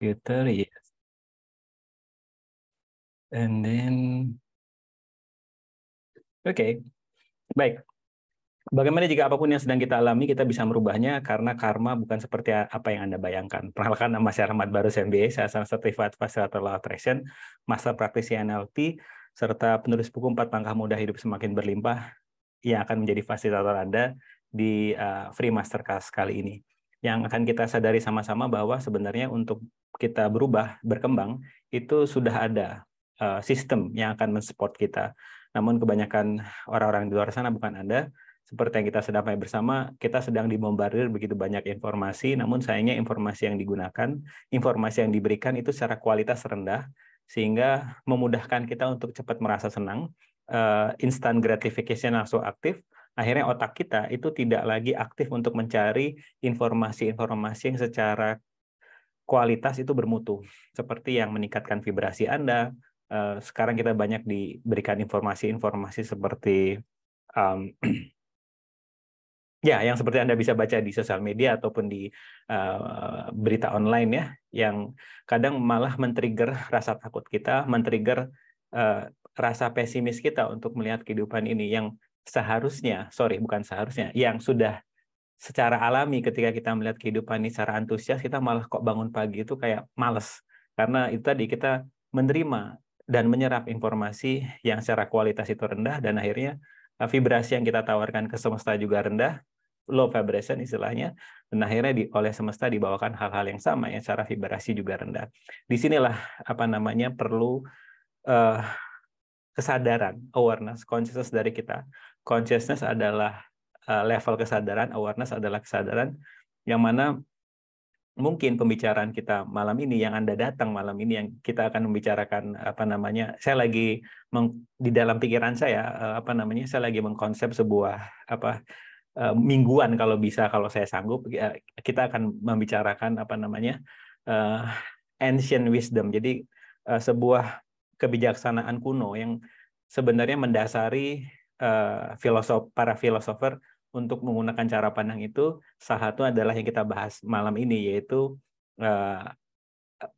Computer, yes. And then, oke, baik. Bagaimana jika apapun yang sedang kita alami, kita bisa merubahnya karena karma bukan seperti apa yang Anda bayangkan. Perkenalkan, nama saya Rahmat Barus MBA, saya adalah Certified Facilitator Law Attraction, Master Praktisi NLP, serta penulis buku 4 Langkah Mudah Hidup Semakin Berlimpah yang akan menjadi fasilitator Anda di Free Masterclass kali ini. Yang akan kita sadari sama-sama bahwa sebenarnya untuk kita berubah, berkembang, itu sudah ada sistem yang akan mensupport kita. Namun kebanyakan orang-orang di luar sana, bukan Anda, seperti yang kita sedang bersama, kita sedang dibombardir begitu banyak informasi, namun sayangnya informasi yang digunakan, informasi yang diberikan itu secara kualitas rendah, sehingga memudahkan kita untuk cepat merasa senang, instant gratification langsung aktif, akhirnya otak kita itu tidak lagi aktif untuk mencari informasi-informasi yang secara kualitas itu bermutu, seperti yang meningkatkan vibrasi Anda. Sekarang kita banyak diberikan informasi-informasi seperti ya, yang seperti Anda bisa baca di sosial media ataupun di berita online ya, yang kadang malah men-trigger rasa takut kita, men-trigger rasa pesimis kita untuk melihat kehidupan ini yang seharusnya, bukan seharusnya, yang sudah secara alami ketika kita melihat kehidupan ini secara antusias, kita malah kok bangun pagi itu kayak males. Karena itu tadi kita menerima dan menyerap informasi yang secara kualitas itu rendah, dan akhirnya vibrasi yang kita tawarkan ke semesta juga rendah, low vibration istilahnya, dan akhirnya oleh semesta dibawakan hal-hal yang sama yang secara vibrasi juga rendah. Disinilah perlu kesadaran, awareness, consciousness dari kita. Consciousness adalah level kesadaran, awareness adalah kesadaran, yang mana mungkin pembicaraan kita malam ini, yang Anda datang malam ini, yang kita akan membicarakan saya lagi di dalam pikiran saya saya lagi mengkonsep sebuah mingguan kalau bisa, kalau saya sanggup, kita akan membicarakan ancient wisdom. Jadi sebuah kebijaksanaan kuno yang sebenarnya mendasari para filosofer untuk menggunakan cara pandang itu. Salah satu adalah yang kita bahas malam ini, yaitu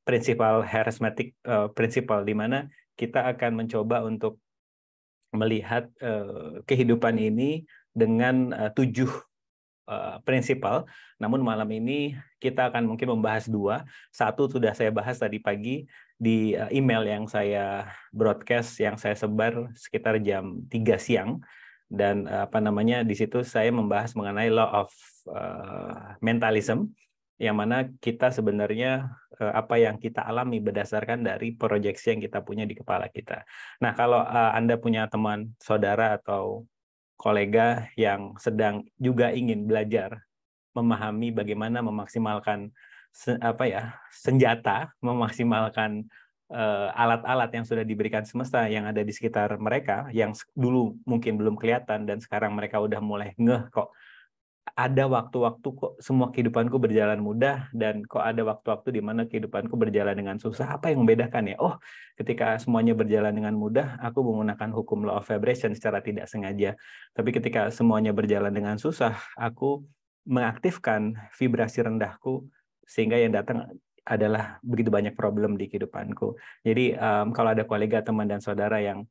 prinsipal charismatic principle, di mana kita akan mencoba untuk melihat kehidupan ini dengan 7 prinsipal. Namun malam ini kita akan mungkin membahas 2. Satu sudah saya bahas tadi pagi di email yang saya broadcast, yang saya sebar sekitar jam 3 siang. Dan di situ saya membahas mengenai law of mentalism, yang mana kita sebenarnya apa yang kita alami berdasarkan dari proyeksi yang kita punya di kepala kita. Nah, kalau Anda punya teman, saudara, atau kolega yang sedang juga ingin belajar memahami bagaimana memaksimalkan senjata, memaksimalkan alat-alat yang sudah diberikan semesta yang ada di sekitar mereka, yang dulu mungkin belum kelihatan dan sekarang mereka udah mulai ngeh, kok ada waktu-waktu kok semua kehidupanku berjalan mudah, dan kok ada waktu-waktu di mana kehidupanku berjalan dengan susah. Apa yang membedakan ya? Oh, ketika semuanya berjalan dengan mudah, aku menggunakan hukum law of vibration secara tidak sengaja. Tapi ketika semuanya berjalan dengan susah, aku mengaktifkan vibrasi rendahku, sehingga yang datang adalah begitu banyak problem di kehidupanku. Jadi kalau ada kolega, teman, dan saudara yang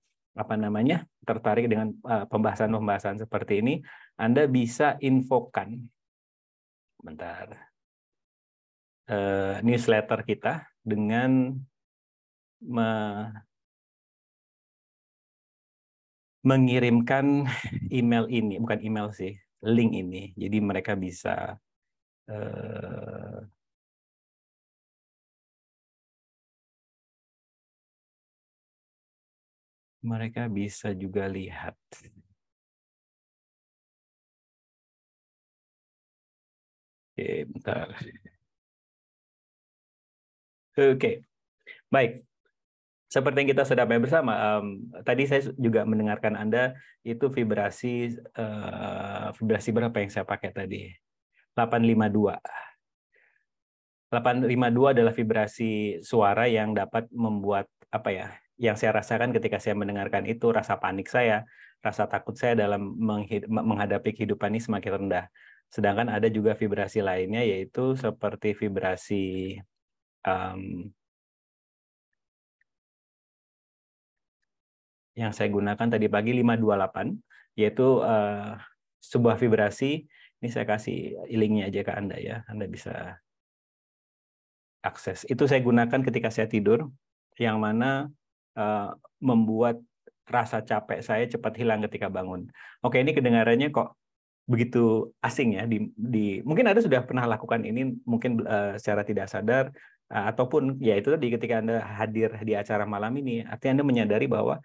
tertarik dengan pembahasan-pembahasan seperti ini, Anda bisa infokan newsletter kita dengan mengirimkan email ini, bukan email sih, link ini. Jadi mereka bisa juga lihat. Oke, bentar. Oke, baik. Seperti yang kita sudah bersama, tadi saya juga mendengarkan Anda itu vibrasi berapa yang saya pakai tadi? 852. 852 adalah vibrasi suara yang dapat membuat yang saya rasakan ketika saya mendengarkan itu, rasa panik saya, rasa takut saya dalam menghadapi kehidupan ini semakin rendah. Sedangkan ada juga vibrasi lainnya, yaitu seperti vibrasi yang saya gunakan tadi pagi 528, yaitu sebuah vibrasi. Ini saya kasih linknya aja ke Anda ya, Anda bisa akses. Itu saya gunakan ketika saya tidur, yang mana membuat rasa capek saya cepat hilang ketika bangun. Oke, ini kedengarannya kok begitu asing ya. Mungkin Anda sudah pernah lakukan ini, mungkin secara tidak sadar, ataupun ya itu tadi ketika Anda hadir di acara malam ini, artinya Anda menyadari bahwa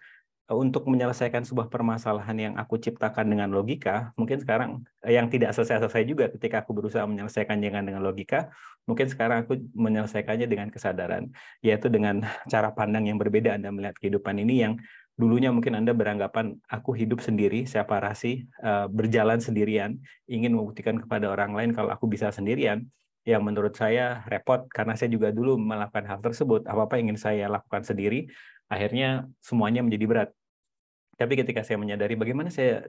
untuk menyelesaikan sebuah permasalahan yang aku ciptakan dengan logika, mungkin sekarang yang tidak selesai-selesai juga ketika aku berusaha menyelesaikan dengan logika, mungkin sekarang aku menyelesaikannya dengan kesadaran, yaitu dengan cara pandang yang berbeda Anda melihat kehidupan ini, yang dulunya mungkin Anda beranggapan aku hidup sendiri, separasi, berjalan sendirian, ingin membuktikan kepada orang lain kalau aku bisa sendirian, yang menurut saya repot, karena saya juga dulu melakukan hal tersebut, apa-apa ingin saya lakukan sendiri, akhirnya semuanya menjadi berat. Tapi ketika saya menyadari bagaimana saya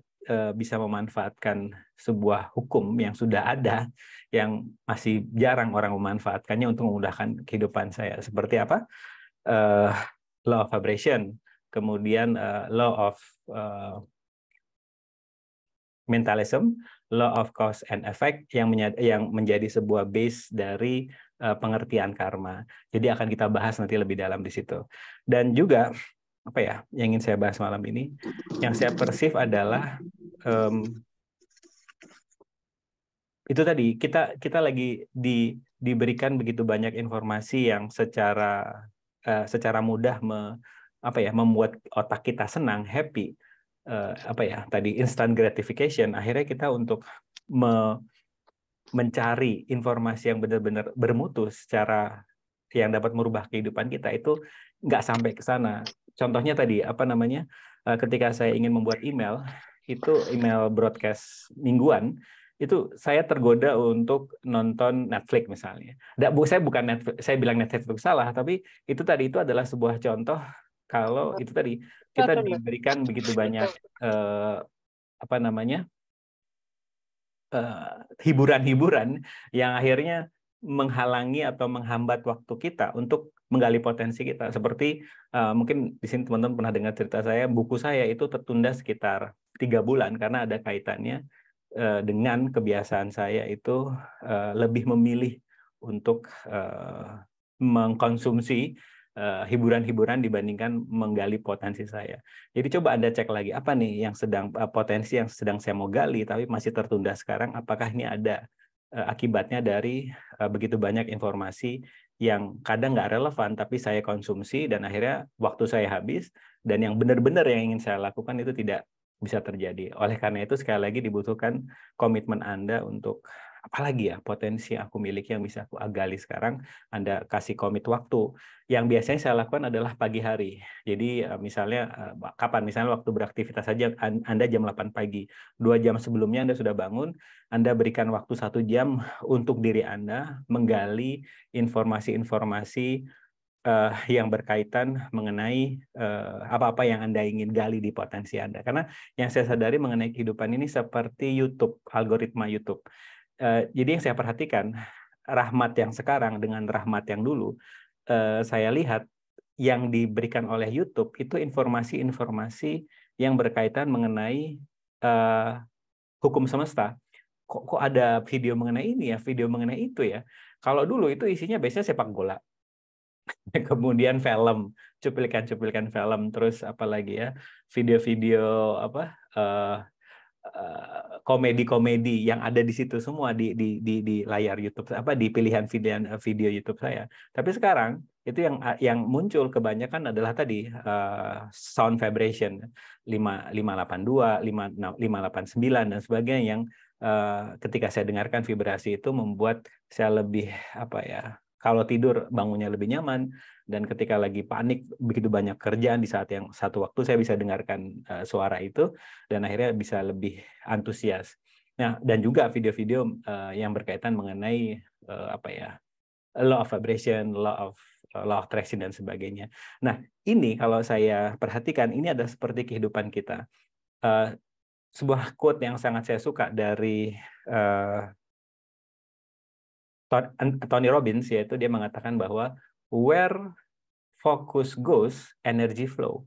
bisa memanfaatkan sebuah hukum yang sudah ada, yang masih jarang orang memanfaatkannya untuk memudahkan kehidupan saya. Seperti apa? Law of vibration, kemudian law of mentalism, law of cause and effect, yang menjadi sebuah base dari pengertian karma. Jadi akan kita bahas nanti lebih dalam di situ. Dan juga apa ya yang ingin saya bahas malam ini, yang saya persif adalah itu tadi kita lagi diberikan begitu banyak informasi yang secara mudah membuat otak kita senang, happy, tadi instant gratification. Akhirnya kita untuk mencari informasi yang benar-benar bermutu secara yang dapat merubah kehidupan kita itu nggak sampai ke sana. Contohnya tadi ketika saya ingin membuat email, itu email broadcast mingguan, itu saya tergoda untuk nonton Netflix misalnya. Saya bukan Netflix, saya bilang Netflix itu salah, tapi itu adalah sebuah contoh kalau itu tadi kita diberikan begitu banyak hiburan-hiburan yang akhirnya menghalangi atau menghambat waktu kita untuk menggali potensi kita. Seperti mungkin di sini teman-teman pernah dengar cerita saya, buku saya itu tertunda sekitar 3 bulan karena ada kaitannya dengan kebiasaan saya itu lebih memilih untuk mengkonsumsi hiburan-hiburan dibandingkan menggali potensi saya. Jadi coba Anda cek lagi, apa nih yang potensi yang sedang saya mau gali tapi masih tertunda sekarang, apakah ini ada akibatnya dari begitu banyak informasi yang kadang nggak relevan tapi saya konsumsi dan akhirnya waktu saya habis, dan yang benar-benar yang ingin saya lakukan itu tidak bisa terjadi. Oleh karena itu sekali lagi dibutuhkan komitmen Anda untuk apalagi ya potensi yang aku miliki yang bisa aku gali sekarang. Anda kasih komit waktu. Yang biasanya saya lakukan adalah pagi hari. Jadi misalnya waktu beraktivitas saja Anda jam 8 pagi. 2 jam sebelumnya Anda sudah bangun, Anda berikan waktu 1 jam untuk diri Anda menggali informasi-informasi yang berkaitan mengenai apa-apa yang Anda ingin gali di potensi Anda. Karena yang saya sadari mengenai kehidupan ini seperti YouTube, algoritma YouTube. Jadi yang saya perhatikan, rahmat yang sekarang dengan rahmat yang dulu, saya lihat yang diberikan oleh YouTube itu informasi-informasi yang berkaitan mengenai hukum semesta. Kok ada video mengenai ini ya, video mengenai itu ya. Kalau dulu itu isinya biasanya sepak bola. Kemudian film, cuplikan-cuplikan film, terus apalagi ya, video-video komedi-komedi yang ada di situ semua di layar YouTube, di pilihan video YouTube saya. Tapi sekarang itu yang muncul kebanyakan adalah tadi sound vibration 582, 589 dan sebagainya, yang ketika saya dengarkan vibrasi itu membuat saya lebih kalau tidur bangunnya lebih nyaman, dan ketika lagi panik begitu banyak kerjaan di saat yang satu waktu saya bisa dengarkan suara itu dan akhirnya bisa lebih antusias. Nah, dan juga video-video yang berkaitan mengenai law of vibration, law of attraction dan sebagainya. Nah, ini kalau saya perhatikan ini ada seperti kehidupan kita. Sebuah quote yang sangat saya suka dari Tony Robbins, yaitu dia mengatakan bahwa where focus goes, energy flow.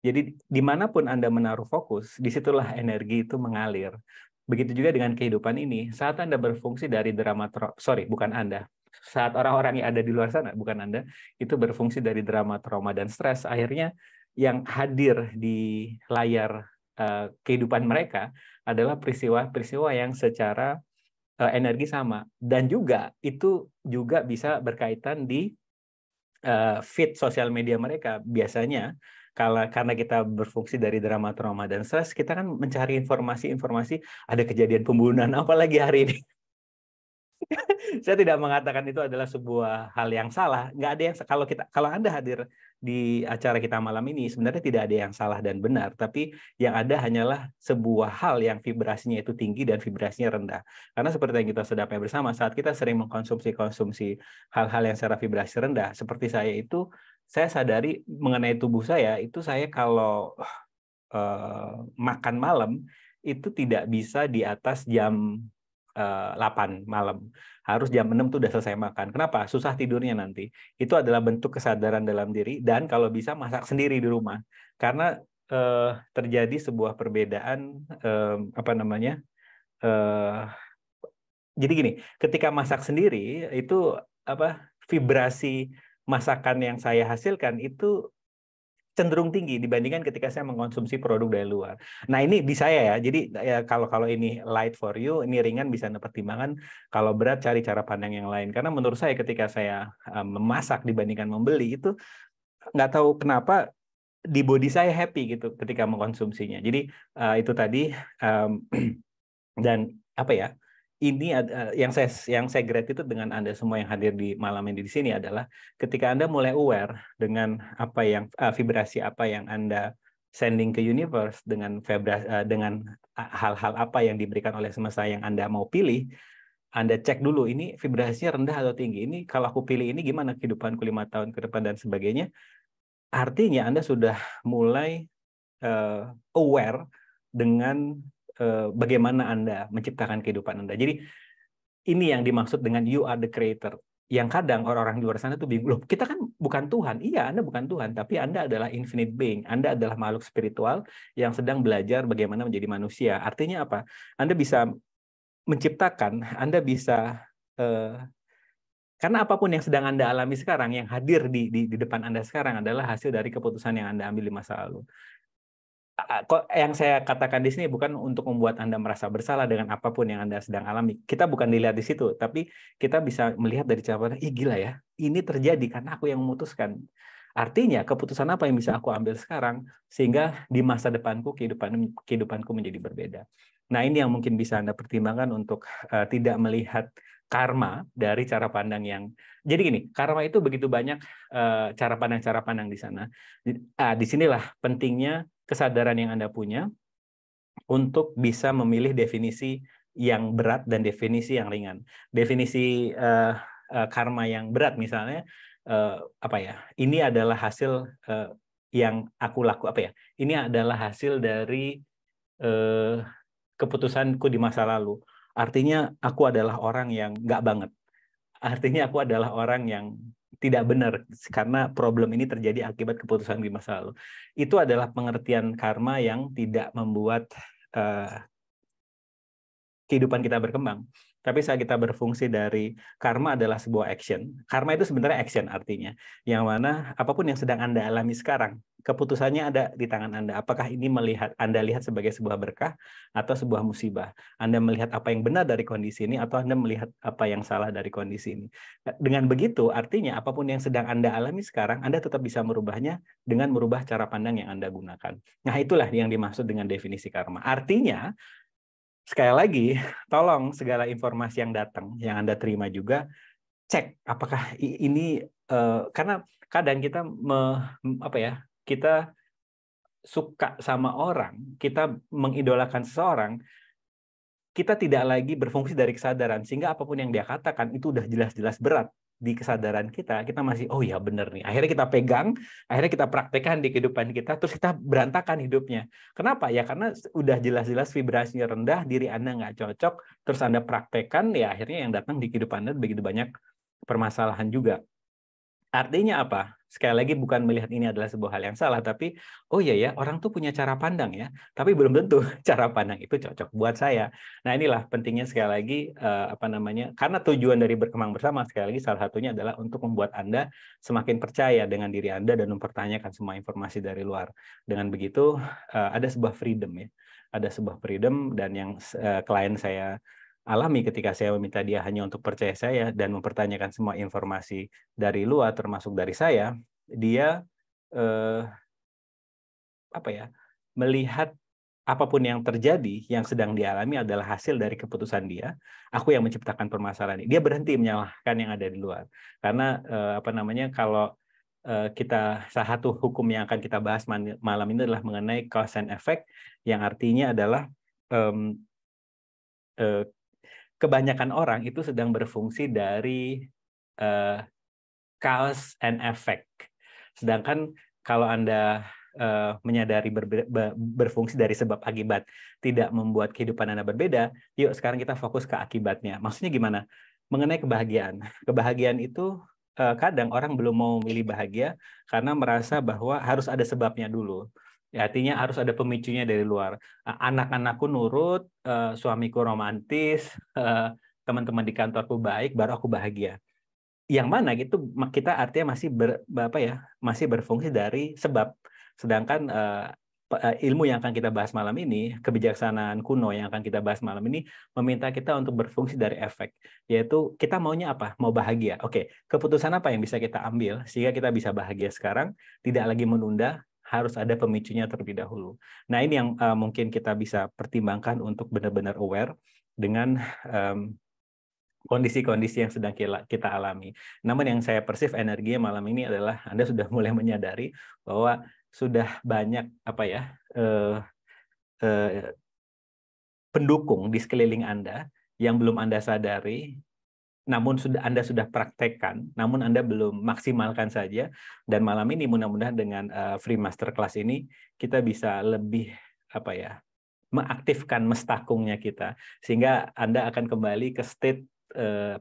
Jadi dimanapun Anda menaruh fokus, disitulah energi itu mengalir. Begitu juga dengan kehidupan ini. Saat Anda berfungsi dari bukan Anda. Saat orang-orang yang ada di luar sana, bukan Anda, itu berfungsi dari drama, trauma, dan stres. Akhirnya yang hadir di layar kehidupan mereka adalah peristiwa-peristiwa yang secara energi sama. Dan juga itu juga bisa berkaitan di feed sosial media mereka. Biasanya karena kita berfungsi dari drama, trauma, dan stres, kita kan mencari informasi-informasi ada kejadian pembunuhan apalagi hari ini. Saya tidak mengatakan itu adalah sebuah hal yang salah. Nggak ada yang kalau Anda hadir di acara kita malam ini, sebenarnya tidak ada yang salah dan benar, tapi yang ada hanyalah sebuah hal yang vibrasinya itu tinggi dan vibrasinya rendah. Karena seperti yang kita sudah bersama, saat kita sering mengkonsumsi hal-hal yang secara vibrasi rendah, seperti saya sadari mengenai tubuh saya, itu saya kalau makan malam itu tidak bisa di atas jam 8 malam. Harus jam 6 tuh udah selesai makan. Kenapa? Susah tidurnya nanti. Itu adalah bentuk kesadaran dalam diri, dan kalau bisa masak sendiri di rumah. Karena terjadi sebuah perbedaan jadi gini, ketika masak sendiri itu vibrasi masakan yang saya hasilkan itu cenderung tinggi dibandingkan ketika saya mengkonsumsi produk dari luar. Nah, ini di saya ya. Jadi ya, kalau ini light for you, ini ringan, bisa Anda pertimbangkan. Kalau berat, cari cara pandang yang lain. Karena menurut saya ketika saya memasak dibandingkan membeli, itu nggak tahu kenapa di body saya happy gitu ketika mengkonsumsinya. Jadi itu tadi dan ini yang saya grade itu dengan Anda semua yang hadir di malam ini di sini adalah ketika Anda mulai aware dengan apa yang vibrasi apa yang Anda sending ke universe, dengan hal-hal apa yang diberikan oleh semesta yang Anda mau pilih, Anda cek dulu ini vibrasinya rendah atau tinggi. Ini kalau aku pilih ini gimana kehidupanku 5 tahun ke depan dan sebagainya. Artinya Anda sudah mulai aware dengan bagaimana Anda menciptakan kehidupan Anda. Jadi ini yang dimaksud dengan you are the creator. Yang kadang orang-orang di luar sana tuh bingung, loh kita kan bukan Tuhan. Iya, Anda bukan Tuhan, tapi Anda adalah infinite being. Anda adalah makhluk spiritual yang sedang belajar bagaimana menjadi manusia. Artinya apa? Anda bisa menciptakan, Anda bisa karena apapun yang sedang Anda alami sekarang, yang hadir di depan Anda sekarang adalah hasil dari keputusan yang Anda ambil di masa lalu. Yang saya katakan di sini bukan untuk membuat Anda merasa bersalah dengan apapun yang Anda sedang alami. Kita bukan dilihat di situ, tapi kita bisa melihat dari cara pandang, gila ya, ini terjadi karena aku yang memutuskan. Artinya, keputusan apa yang bisa aku ambil sekarang, sehingga di masa depanku, kehidupanku menjadi berbeda. Nah, ini yang mungkin bisa Anda pertimbangkan untuk tidak melihat karma dari cara pandang yang... Jadi gini, karma itu begitu banyak cara pandang di sana. Disinilah pentingnya kesadaran yang Anda punya untuk bisa memilih definisi yang berat dan definisi yang ringan. Definisi karma yang berat misalnya ini adalah hasil yang aku ini adalah hasil dari keputusanku di masa lalu. Artinya aku adalah orang yang nggak banget. Artinya aku adalah orang yang tidak benar karena problem ini terjadi akibat keputusan di masa lalu. Itu adalah pengertian karma yang tidak membuat kehidupan kita berkembang. Tapi saat kita berfungsi dari karma adalah sebuah action. Karma itu sebenarnya action artinya. Yang mana apapun yang sedang Anda alami sekarang, keputusannya ada di tangan Anda. Apakah ini Anda lihat sebagai sebuah berkah atau sebuah musibah? Anda melihat apa yang benar dari kondisi ini atau Anda melihat apa yang salah dari kondisi ini? Dengan begitu, artinya apapun yang sedang Anda alami sekarang, Anda tetap bisa merubahnya dengan merubah cara pandang yang Anda gunakan. Nah, itulah yang dimaksud dengan definisi karma. Artinya, sekali lagi, tolong segala informasi yang datang, yang Anda terima juga, cek apakah ini karena kadang kita kita suka sama orang, kita mengidolakan seseorang, kita tidak lagi berfungsi dari kesadaran, sehingga apapun yang dia katakan itu udah jelas-jelas berat. di kesadaran kita masih, oh ya benar nih. Akhirnya kita pegang, akhirnya kita praktekkan di kehidupan kita, terus kita berantakan hidupnya. Kenapa? Ya karena udah jelas-jelas vibrasinya rendah, diri Anda nggak cocok, terus Anda praktekkan, ya akhirnya yang datang di kehidupan Anda begitu banyak permasalahan juga. Artinya apa? Sekali lagi bukan melihat ini adalah sebuah hal yang salah, tapi oh iya ya, orang tuh punya cara pandang ya, tapi belum tentu cara pandang itu cocok buat saya. Nah inilah pentingnya sekali lagi apa namanya, karena tujuan dari berkembang bersama sekali lagi salah satunya adalah untuk membuat Anda semakin percaya dengan diri Anda dan mempertanyakan semua informasi dari luar. Dengan begitu ada sebuah freedom ya, ada sebuah freedom dan yang klien saya alami ketika saya meminta dia hanya untuk percaya saya dan mempertanyakan semua informasi dari luar termasuk dari saya, dia apa ya, melihat apapun yang terjadi yang sedang dialami adalah hasil dari keputusan dia. Aku yang menciptakan permasalahan ini. Dia berhenti menyalahkan yang ada di luar. Karena apa namanya, kalau kita salah satu hukum yang akan kita bahas malam ini adalah mengenai cause and effect, yang artinya adalah kebanyakan orang itu sedang berfungsi dari cause and effect. Sedangkan kalau Anda menyadari berfungsi dari sebab akibat tidak membuat kehidupan Anda berbeda, yuk sekarang kita fokus ke akibatnya. Maksudnya gimana? Mengenai kebahagiaan. Kebahagiaan itu kadang orang belum mau milih bahagia karena merasa bahwa harus ada sebabnya dulu. Ya, artinya harus ada pemicunya dari luar. Anak-anakku nurut, suamiku romantis, teman-teman di kantorku baik, baru aku bahagia. Yang mana gitu kita artinya masih berfungsi dari sebab. Sedangkan ilmu yang akan kita bahas malam ini, kebijaksanaan kuno yang akan kita bahas malam ini, meminta kita untuk berfungsi dari efek, yaitu kita maunya apa? Mau bahagia. Oke, keputusan apa yang bisa kita ambil sehingga kita bisa bahagia sekarang, tidak lagi menunda, harus ada pemicunya terlebih dahulu. Nah ini yang mungkin kita bisa pertimbangkan untuk benar-benar aware dengan kondisi-kondisi yang sedang kita alami. Namun yang saya perceive energinya malam ini adalah Anda sudah mulai menyadari bahwa sudah banyak pendukung di sekeliling Anda yang belum Anda sadari, namun Anda sudah praktekkan, namun Anda belum maksimalkan saja. Dan malam ini mudah-mudahan dengan free masterclass ini kita bisa lebih mengaktifkan mestakungnya kita, sehingga Anda akan kembali ke state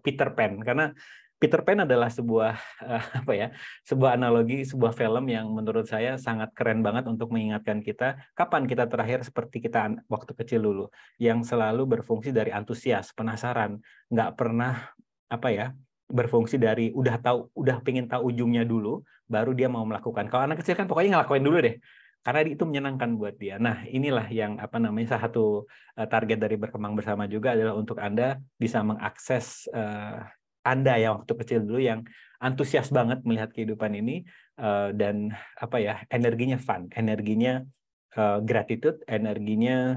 Peter Pan. Karena Peter Pan adalah sebuah sebuah analogi, sebuah film yang menurut saya sangat keren banget untuk mengingatkan kita kapan kita terakhir seperti kita waktu kecil dulu, yang selalu berfungsi dari antusias, penasaran, nggak pernah berfungsi dari udah pengen tahu ujungnya dulu, baru dia mau melakukan. Kalau anak kecil kan pokoknya ngelakuin dulu deh, karena itu menyenangkan buat dia. Nah, inilah yang salah satu target dari berkembang bersama juga adalah untuk Anda bisa mengakses Anda yang waktu kecil dulu yang antusias banget melihat kehidupan ini dan energinya fun, energinya gratitude, energinya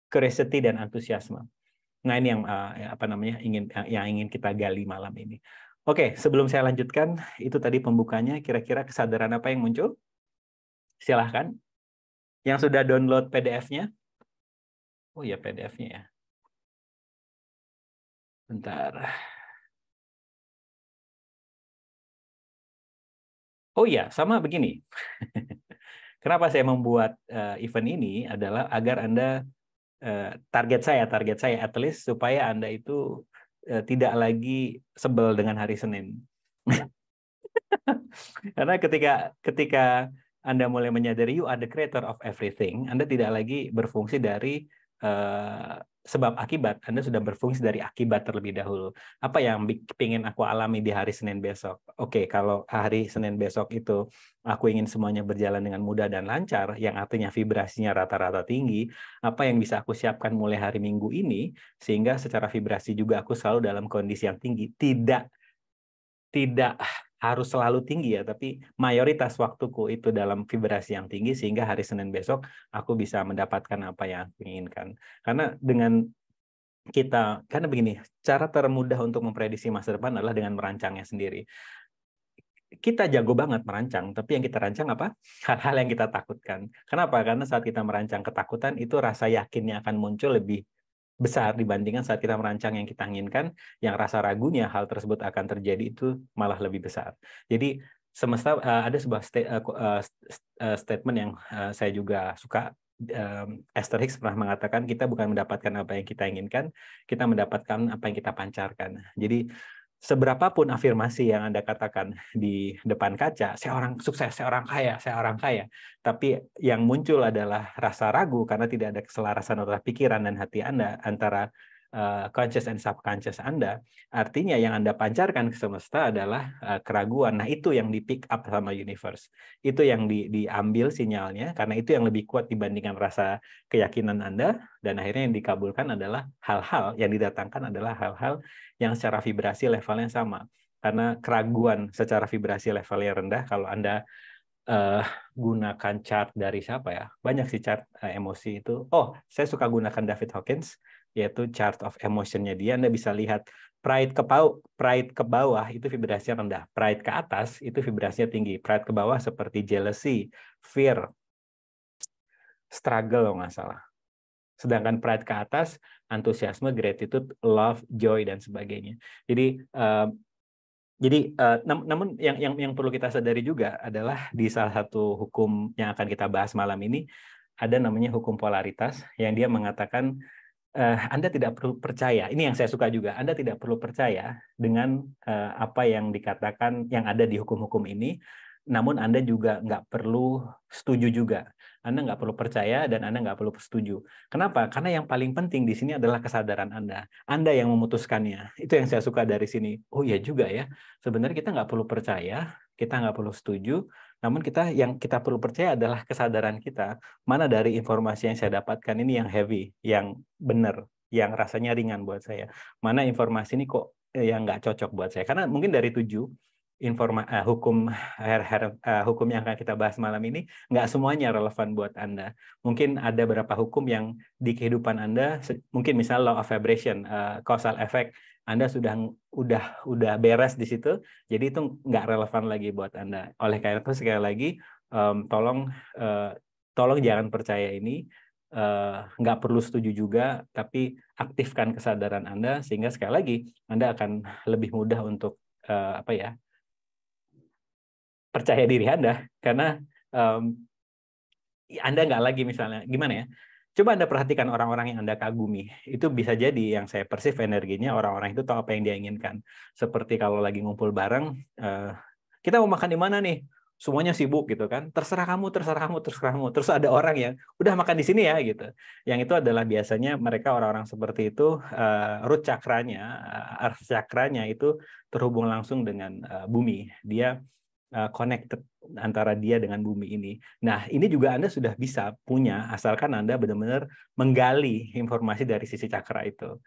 curiosity dan antusiasme. Nah, ini yang ingin kita gali malam ini. Oke, sebelum saya lanjutkan, itu tadi pembukanya, kira-kira kesadaran apa yang muncul? Silahkan. Yang sudah download PDF-nya? Oh iya, PDF-nya ya. Bentar. Oh iya, sama begini. Kenapa saya membuat event ini adalah agar Anda, target saya at least supaya Anda itu tidak lagi sebel dengan hari Senin. Karena ketika Anda mulai menyadari you are the creator of everything, Anda tidak lagi berfungsi dari sebab akibat, Anda sudah berfungsi dari akibat terlebih dahulu. Apa yang ingin aku alami di hari Senin besok? Oke, kalau hari Senin besok itu aku ingin semuanya berjalan dengan mudah dan lancar, yang artinya vibrasinya rata-rata tinggi, apa yang bisa aku siapkan mulai hari Minggu ini, sehingga secara vibrasi juga aku selalu dalam kondisi yang tinggi, tidak harus selalu tinggi ya, tapi mayoritas waktuku itu dalam vibrasi yang tinggi sehingga hari Senin besok aku bisa mendapatkan apa yang aku inginkan. Karena begini, cara termudah untuk memprediksi masa depan adalah dengan merancangnya sendiri. Kita jago banget merancang, tapi yang kita rancang apa? Hal-hal yang kita takutkan. Kenapa? Karena saat kita merancang ketakutan, itu rasa yakinnya akan muncul lebih besar dibandingkan saat kita merancang yang kita inginkan, yang rasa ragunya hal tersebut akan terjadi itu malah lebih besar. Jadi semesta ada sebuah statement yang saya juga suka. Esther Hicks pernah mengatakan kita bukan mendapatkan apa yang kita inginkan, kita mendapatkan apa yang kita pancarkan. Jadi seberapapun afirmasi yang Anda katakan di depan kaca, saya orang sukses, saya orang kaya, tapi yang muncul adalah rasa ragu karena tidak ada keselarasan antara pikiran dan hati Anda, antara conscious and subconscious Anda, artinya yang Anda pancarkan ke semesta adalah keraguan. Nah, itu yang di pick up sama universe. Itu yang diambil sinyalnya, karena itu yang lebih kuat dibandingkan rasa keyakinan Anda, dan akhirnya yang dikabulkan adalah hal-hal, yang didatangkan adalah hal-hal yang secara vibrasi levelnya sama. Karena keraguan secara vibrasi levelnya rendah, kalau Anda gunakan chart dari siapa ya? Banyak sih chart emosi itu. Oh, saya suka gunakan David Hawkins, yaitu chart of emotion-nya dia. Anda bisa lihat pride ke bawah itu vibrasinya rendah. Pride ke atas itu vibrasinya tinggi. Pride ke bawah seperti jealousy, fear, struggle kalau nggak salah. Sedangkan pride ke atas, antusiasme, gratitude, love, joy, dan sebagainya. Namun yang perlu kita sadari juga adalah di salah satu hukum yang akan kita bahas malam ini, ada namanya hukum polaritas, yang dia mengatakan Anda tidak perlu percaya. Ini yang saya suka juga. Anda tidak perlu percaya dengan apa yang dikatakan yang ada di hukum-hukum ini, namun Anda juga nggak perlu setuju juga. Anda nggak perlu percaya dan Anda nggak perlu setuju. Kenapa? Karena yang paling penting di sini adalah kesadaran Anda. Anda yang memutuskannya. Itu yang saya suka dari sini. Oh iya juga ya. Sebenarnya kita nggak perlu percaya, kita nggak perlu setuju, namun yang kita perlu percaya adalah kesadaran kita. Mana dari informasi yang saya dapatkan ini yang heavy, yang benar, yang rasanya ringan buat saya. Mana informasi ini kok yang nggak cocok buat saya. Karena mungkin dari 7 hukum yang akan kita bahas malam ini nggak semuanya relevan buat Anda. Mungkin ada beberapa hukum yang di kehidupan Anda, mungkin misalnya law of vibration, causal effect, Anda udah beres di situ, jadi itu nggak relevan lagi buat Anda. Oleh karena itu sekali lagi tolong jangan percaya ini, nggak perlu setuju juga, tapi aktifkan kesadaran Anda sehingga sekali lagi Anda akan lebih mudah untuk percaya diri Anda, karena Anda nggak lagi misalnya, gimana ya, coba Anda perhatikan orang-orang yang Anda kagumi, itu bisa jadi yang saya perceive energinya, orang-orang itu tahu apa yang dia inginkan. Seperti kalau lagi ngumpul bareng, kita mau makan di mana nih? Semuanya sibuk gitu kan, terserah kamu, terserah kamu, terserah kamu. Terus ada orang yang udah makan di sini ya gitu. Yang itu adalah biasanya mereka orang-orang seperti itu, root chakranya itu terhubung langsung dengan bumi. Dia connected antara dia dengan bumi ini. Nah, ini juga Anda sudah bisa punya, asalkan Anda benar-benar menggali informasi dari sisi cakra itu.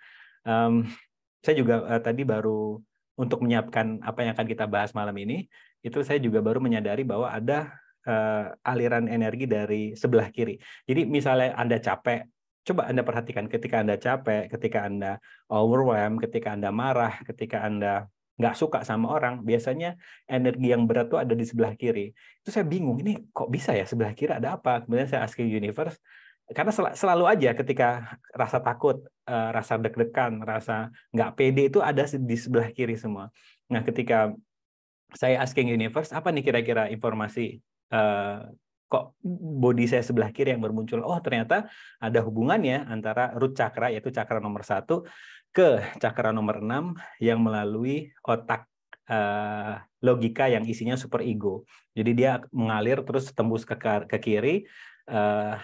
Saya juga tadi baru, untuk menyiapkan apa yang akan kita bahas malam ini, itu saya juga baru menyadari bahwa ada aliran energi dari sebelah kiri. Jadi misalnya Anda capek, coba Anda perhatikan ketika Anda capek, ketika Anda overwhelmed, ketika Anda marah, ketika Anda nggak suka sama orang, biasanya energi yang berat tuh ada di sebelah kiri. Itu saya bingung, ini kok bisa ya sebelah kiri ada apa? Kemudian saya asking universe, karena selalu aja ketika rasa takut, rasa deg-degan, rasa nggak pede itu ada di sebelah kiri semua. Nah, ketika saya asking universe, apa nih kira-kira informasi kok body saya sebelah kiri yang bermuncul? Oh, ternyata ada hubungannya antara root chakra, yaitu chakra nomor 1, ke chakra nomor 6 yang melalui otak logika yang isinya super ego. Jadi dia mengalir terus tembus ke kiri,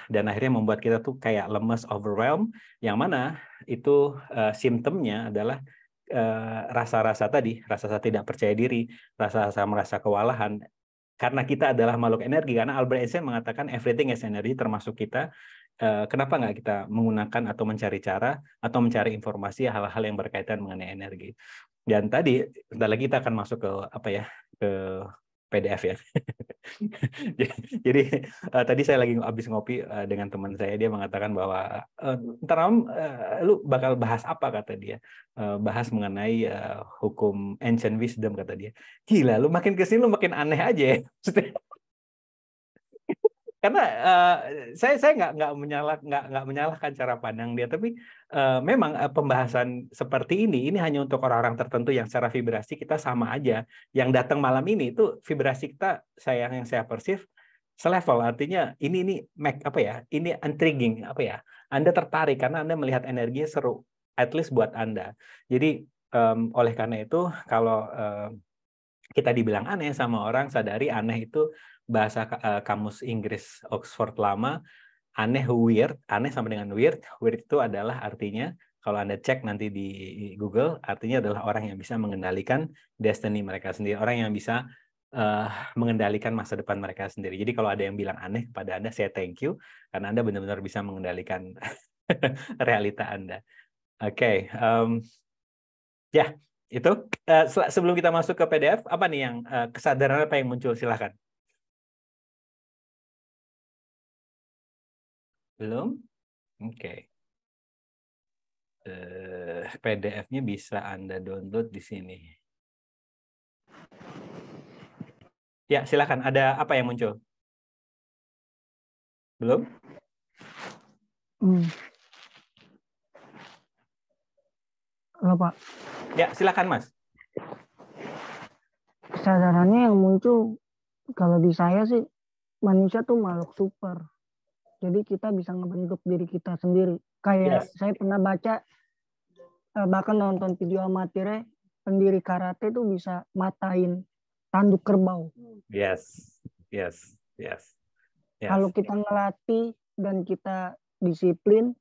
dan akhirnya membuat kita tuh kayak lemes, overwhelmed, yang mana itu simptomnya adalah rasa-rasa tadi, rasa-rasa tidak percaya diri, rasa-rasa merasa kewalahan. Karena kita adalah makhluk energi, karena Albert Einstein mengatakan everything is energy, termasuk kita. Kenapa nggak kita menggunakan atau mencari cara atau mencari informasi hal-hal yang berkaitan mengenai energi? Dan tadi, sebentar lagi kita akan masuk ke ke PDF ya. Jadi tadi saya lagi habis ngopi dengan teman saya, dia mengatakan bahwa ntar malam lu bakal bahas apa, kata dia. Bahas mengenai hukum ancient wisdom, kata dia. Gila, lu makin kesini lu makin aneh aja ya. Karena saya nggak menyalahkan cara pandang dia, tapi memang pembahasan seperti ini hanya untuk orang-orang tertentu yang secara vibrasi kita sama aja. Yang datang malam ini itu vibrasi kita, yang saya persif selevel, artinya ini apa ya? Ini intriguing apa ya? Anda tertarik karena Anda melihat energinya seru, at least buat Anda. Jadi oleh karena itu kalau kita dibilang aneh sama orang, sadari aneh itu bahasa kamus Inggris Oxford lama. Aneh, weird, aneh sama dengan weird. Weird itu adalah artinya, kalau Anda cek nanti di Google, artinya adalah orang yang bisa mengendalikan destiny mereka sendiri, orang yang bisa mengendalikan masa depan mereka sendiri. Jadi kalau ada yang bilang aneh kepada Anda, saya thank you, karena Anda benar-benar bisa mengendalikan realita Anda. Oke, ya itu. Sebelum kita masuk ke PDF, apa nih yang kesadaran apa yang muncul? Silahkan. Belum? Oke. PDF-nya bisa Anda download di sini. Ya, silakan. Ada apa yang muncul? Belum? Halo Pak. Ya, silakan Mas. Kesadarannya yang muncul kalau di saya sih, manusia tuh makhluk super. Jadi kita bisa ngebentuk diri kita sendiri. Kayak Yes. saya pernah baca, bahkan nonton video amatirnya, pendiri karate tuh bisa matain tanduk kerbau. Yes. Yes. Yes. Yes. Kalau kita ngelatih dan kita disiplin,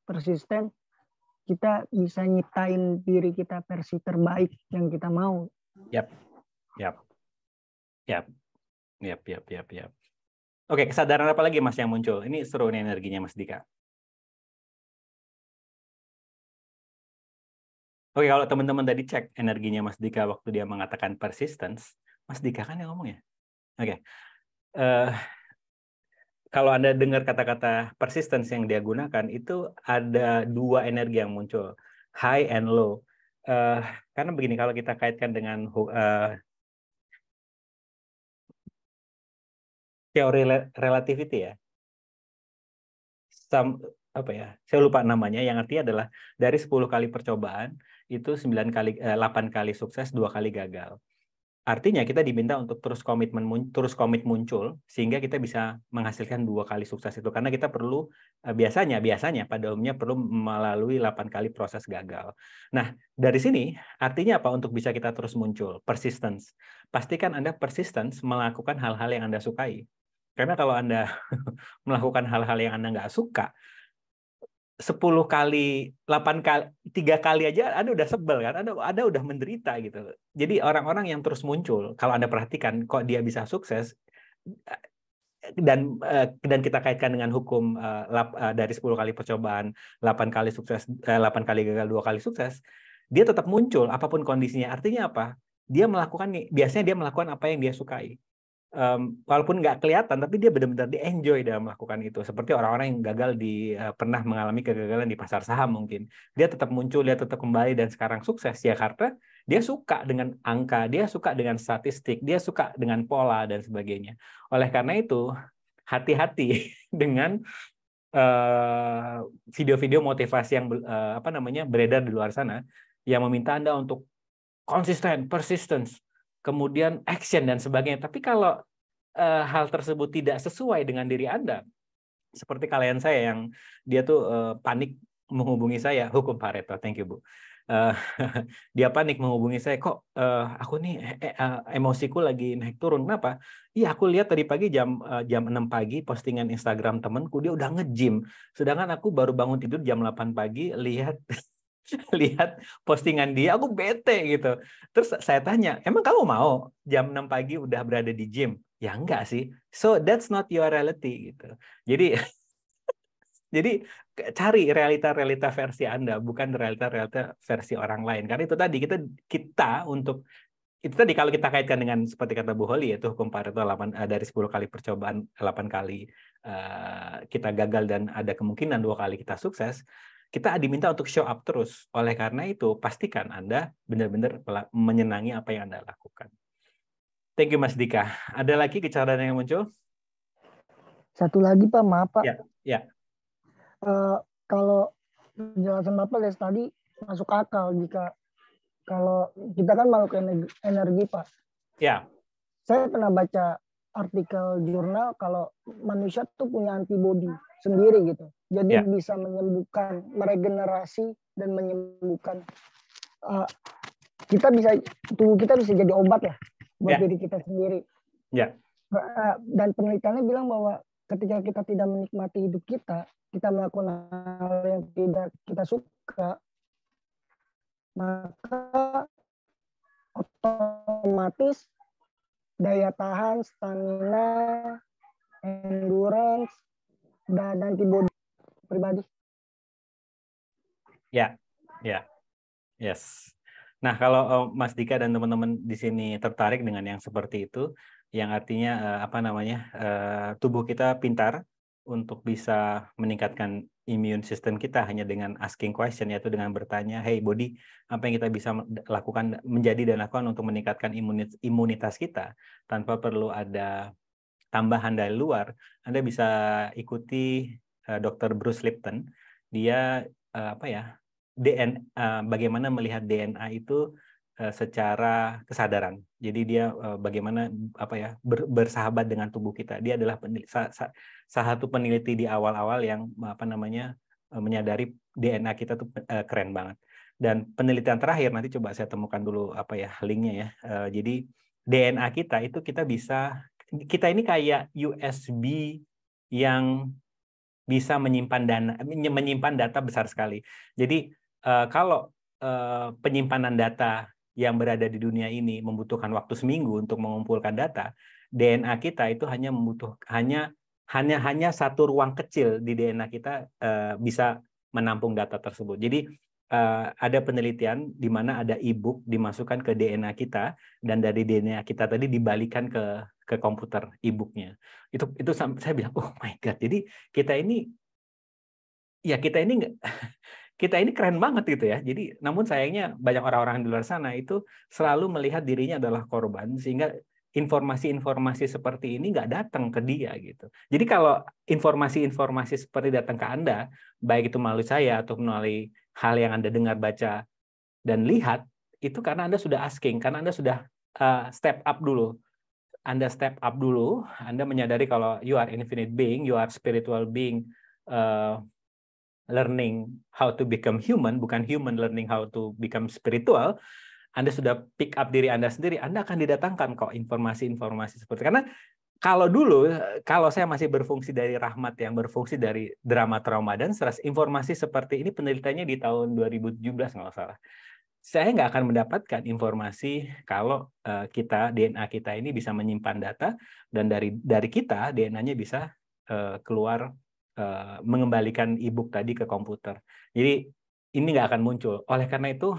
persisten, kita bisa nyiptain diri kita versi terbaik yang kita mau. Yap. Yap. Yap. Yap. Yap. Yap. Yap. Oke, kesadaran apa lagi Mas yang muncul? Ini seru nih energinya Mas Dika. Oke, kalau teman-teman tadi cek energinya Mas Dika waktu dia mengatakan persistence, Mas Dika kan yang ngomong ya? Oke. Kalau Anda dengar kata-kata persistence yang dia gunakan, itu ada dua energi yang muncul, high and low. Karena begini, kalau kita kaitkan dengan teori relativity ya, apa ya? Saya lupa namanya, yang artinya adalah dari 10 kali percobaan itu 8 kali sukses, 2 kali gagal. Artinya kita diminta untuk terus komit muncul sehingga kita bisa menghasilkan 2 kali sukses itu, karena kita perlu biasanya pada umumnya perlu melalui 8 kali proses gagal. Nah, dari sini artinya apa untuk bisa kita terus muncul? Persistence. Pastikan Anda persistence melakukan hal-hal yang Anda sukai. Karena kalau Anda melakukan hal-hal yang Anda nggak suka, 10 kali, 8 kali, 3 kali aja Anda udah sebel kan, Anda udah menderita gitu. Jadi orang-orang yang terus muncul, kalau Anda perhatikan kok dia bisa sukses, dan kita kaitkan dengan hukum dari 10 kali percobaan, 8 kali sukses, 8 kali gagal, 2 kali sukses, dia tetap muncul apapun kondisinya. Artinya apa? Biasanya dia melakukan apa yang dia sukai. Walaupun nggak kelihatan, tapi dia benar-benar di-enjoy dalam melakukan itu. Seperti orang-orang yang gagal pernah mengalami kegagalan di pasar saham mungkin. Dia tetap muncul, dia tetap kembali, dan sekarang sukses ya karena dia suka dengan angka, dia suka dengan statistik, dia suka dengan pola, dan sebagainya. Oleh karena itu, hati-hati dengan video-video motivasi yang beredar di luar sana, yang meminta Anda untuk konsisten, persistence, kemudian action dan sebagainya. Tapi kalau hal tersebut tidak sesuai dengan diri Anda, seperti klien saya yang dia tuh panik menghubungi saya, hukum Pareto, thank you Bu. Dia panik menghubungi saya, kok aku nih emosiku lagi naik turun, kenapa? Iya, aku lihat tadi pagi jam 6 pagi postingan Instagram temanku, dia udah nge-gym, sedangkan aku baru bangun tidur jam 8 pagi, lihat postingan dia, aku bete gitu. Terus saya tanya, emang kamu mau jam 6 pagi udah berada di gym? Ya enggak sih. So that's not your reality gitu. Jadi cari realita-realita versi Anda, bukan realita-realita versi orang lain. Karena itu tadi kita untuk itu tadi, kalau kita kaitkan dengan seperti kata Bu Holly, yaitu hukum Pareto, dari 10 kali percobaan 8 kali kita gagal dan ada kemungkinan 2 kali kita sukses, kita diminta untuk show up terus. Oleh karena itu, pastikan Anda benar-benar menyenangi apa yang Anda lakukan. Thank you Mas Dika. Ada lagi kesadaran yang muncul? Satu lagi Pak, maaf Pak. Ya, ya, Kalau penjelasan Bapak dari tadi masuk akal jika kalau kita kan makhluk energi Pak. ya, Saya pernah baca artikel jurnal kalau manusia tuh punya antibodi sendiri gitu. Jadi ya, bisa menyembuhkan, meregenerasi dan menyembuhkan. Uh, kita bisa tubuh kita bisa jadi obat lah buat ya, diri kita sendiri. ya, Dan penelitiannya bilang bahwa ketika kita tidak menikmati hidup kita melakukan hal yang tidak kita suka, maka otomatis daya tahan, stamina, endurance, dan antibody pribadi. ya, ya, yes. Nah, kalau Mas Dika dan teman-teman di sini tertarik dengan yang seperti itu, yang artinya apa namanya, tubuh kita pintar untuk bisa meningkatkan immune system kita hanya dengan asking question, yaitu dengan bertanya, hey body, apa yang kita bisa lakukan, menjadi dan lakukan untuk meningkatkan imunitas kita tanpa perlu ada tambahan dari luar. Anda bisa ikuti Dr. Bruce Lipton. Dia apa ya, bagaimana melihat DNA itu secara kesadaran. Jadi dia bagaimana apa ya, bersahabat dengan tubuh kita. Dia adalah salah satu peneliti di awal-awal yang apa namanya, menyadari DNA kita tuh keren banget. Dan penelitian terakhir nanti coba saya temukan dulu apa ya linknya ya. Jadi DNA kita bisa, kita ini kayak USB yang bisa menyimpan data besar sekali. Jadi kalau penyimpanan data yang berada di dunia ini membutuhkan waktu seminggu untuk mengumpulkan data, DNA kita itu hanya satu ruang kecil di DNA kita bisa menampung data tersebut. Jadi ada penelitian di mana ada e-book dimasukkan ke DNA kita dan dari DNA kita tadi dibalikan ke komputer e-booknya. Itu saya bilang, oh my god. Jadi kita ini kita ini keren banget gitu ya. Jadi namun sayangnya banyak orang-orang di luar sana itu selalu melihat dirinya adalah korban, sehingga informasi-informasi seperti ini nggak datang ke dia gitu. Jadi kalau informasi-informasi seperti datang ke Anda, baik itu melalui saya atau melalui hal yang Anda dengar, baca, dan lihat, itu karena Anda sudah asking, karena Anda sudah step up dulu. Anda step up dulu, Anda menyadari kalau you are infinite being, you are spiritual being, learning how to become human, bukan human learning how to become spiritual. Anda sudah pick up diri Anda sendiri, Anda akan didatangkan kok informasi-informasi seperti, karena kalau dulu, kalau saya masih berfungsi dari rahmat yang berfungsi dari drama, trauma, dan stres, informasi seperti ini penelitiannya di tahun 2017 nggak salah. Saya nggak akan mendapatkan informasi kalau DNA kita ini bisa menyimpan data, dan dari kita DNA-nya bisa keluar mengembalikan e-book tadi ke komputer. Jadi ini nggak akan muncul. Oleh karena itu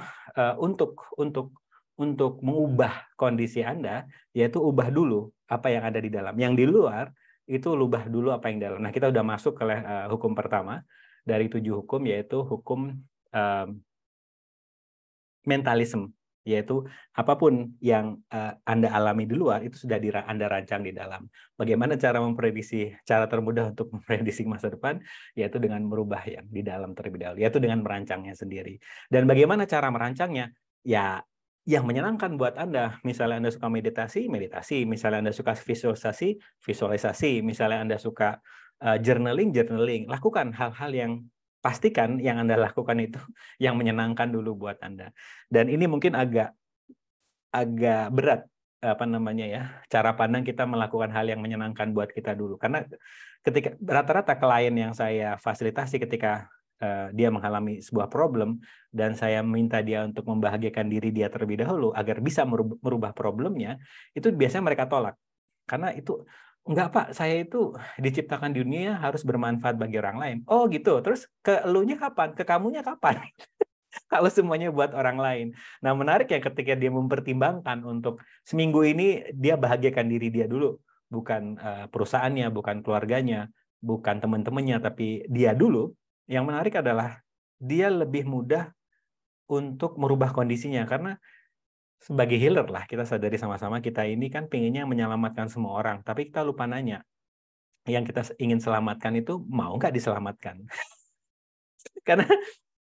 untuk mengubah kondisi Anda, yaitu ubah dulu apa yang ada di dalam. Yang di luar itu ubah dulu apa yang di dalam. Nah, kita udah masuk ke hukum pertama dari 7 hukum, yaitu hukum mentalisme, yaitu apapun yang Anda alami di luar itu sudah Anda rancang di dalam. Bagaimana cara termudah untuk memprediksi masa depan, yaitu dengan merubah yang di dalam terlebih dahulu, yaitu dengan merancangnya sendiri. Dan bagaimana cara merancangnya? Ya, yang menyenangkan buat Anda. Misalnya Anda suka meditasi, misalnya Anda suka visualisasi, misalnya Anda suka journaling. Lakukan hal-hal yang, pastikan yang Anda lakukan itu yang menyenangkan dulu buat Anda. Dan ini mungkin agak berat apa namanya ya, cara pandang kita melakukan hal yang menyenangkan buat kita dulu, karena ketika rata-rata klien yang saya fasilitasi ketika dia mengalami sebuah problem dan saya minta dia untuk membahagiakan diri dia terlebih dahulu agar bisa merubah problemnya, itu biasanya mereka tolak karena itu enggak Pak, saya itu diciptakan di dunia harus bermanfaat bagi orang lain. Oh gitu, terus ke elunya kapan? Ke kamunya kapan? Kalau semuanya buat orang lain. Nah, menarik ya ketika dia mempertimbangkan untuk seminggu ini dia bahagiakan diri dia dulu, bukan perusahaannya, bukan keluarganya, bukan teman-temannya, tapi dia dulu. Yang menarik adalah dia lebih mudah untuk merubah kondisinya, karena sebagai healer lah, kita sadari sama-sama kita ini kan pengennya menyelamatkan semua orang, tapi kita lupa nanya, yang kita ingin selamatkan itu mau nggak diselamatkan. Karena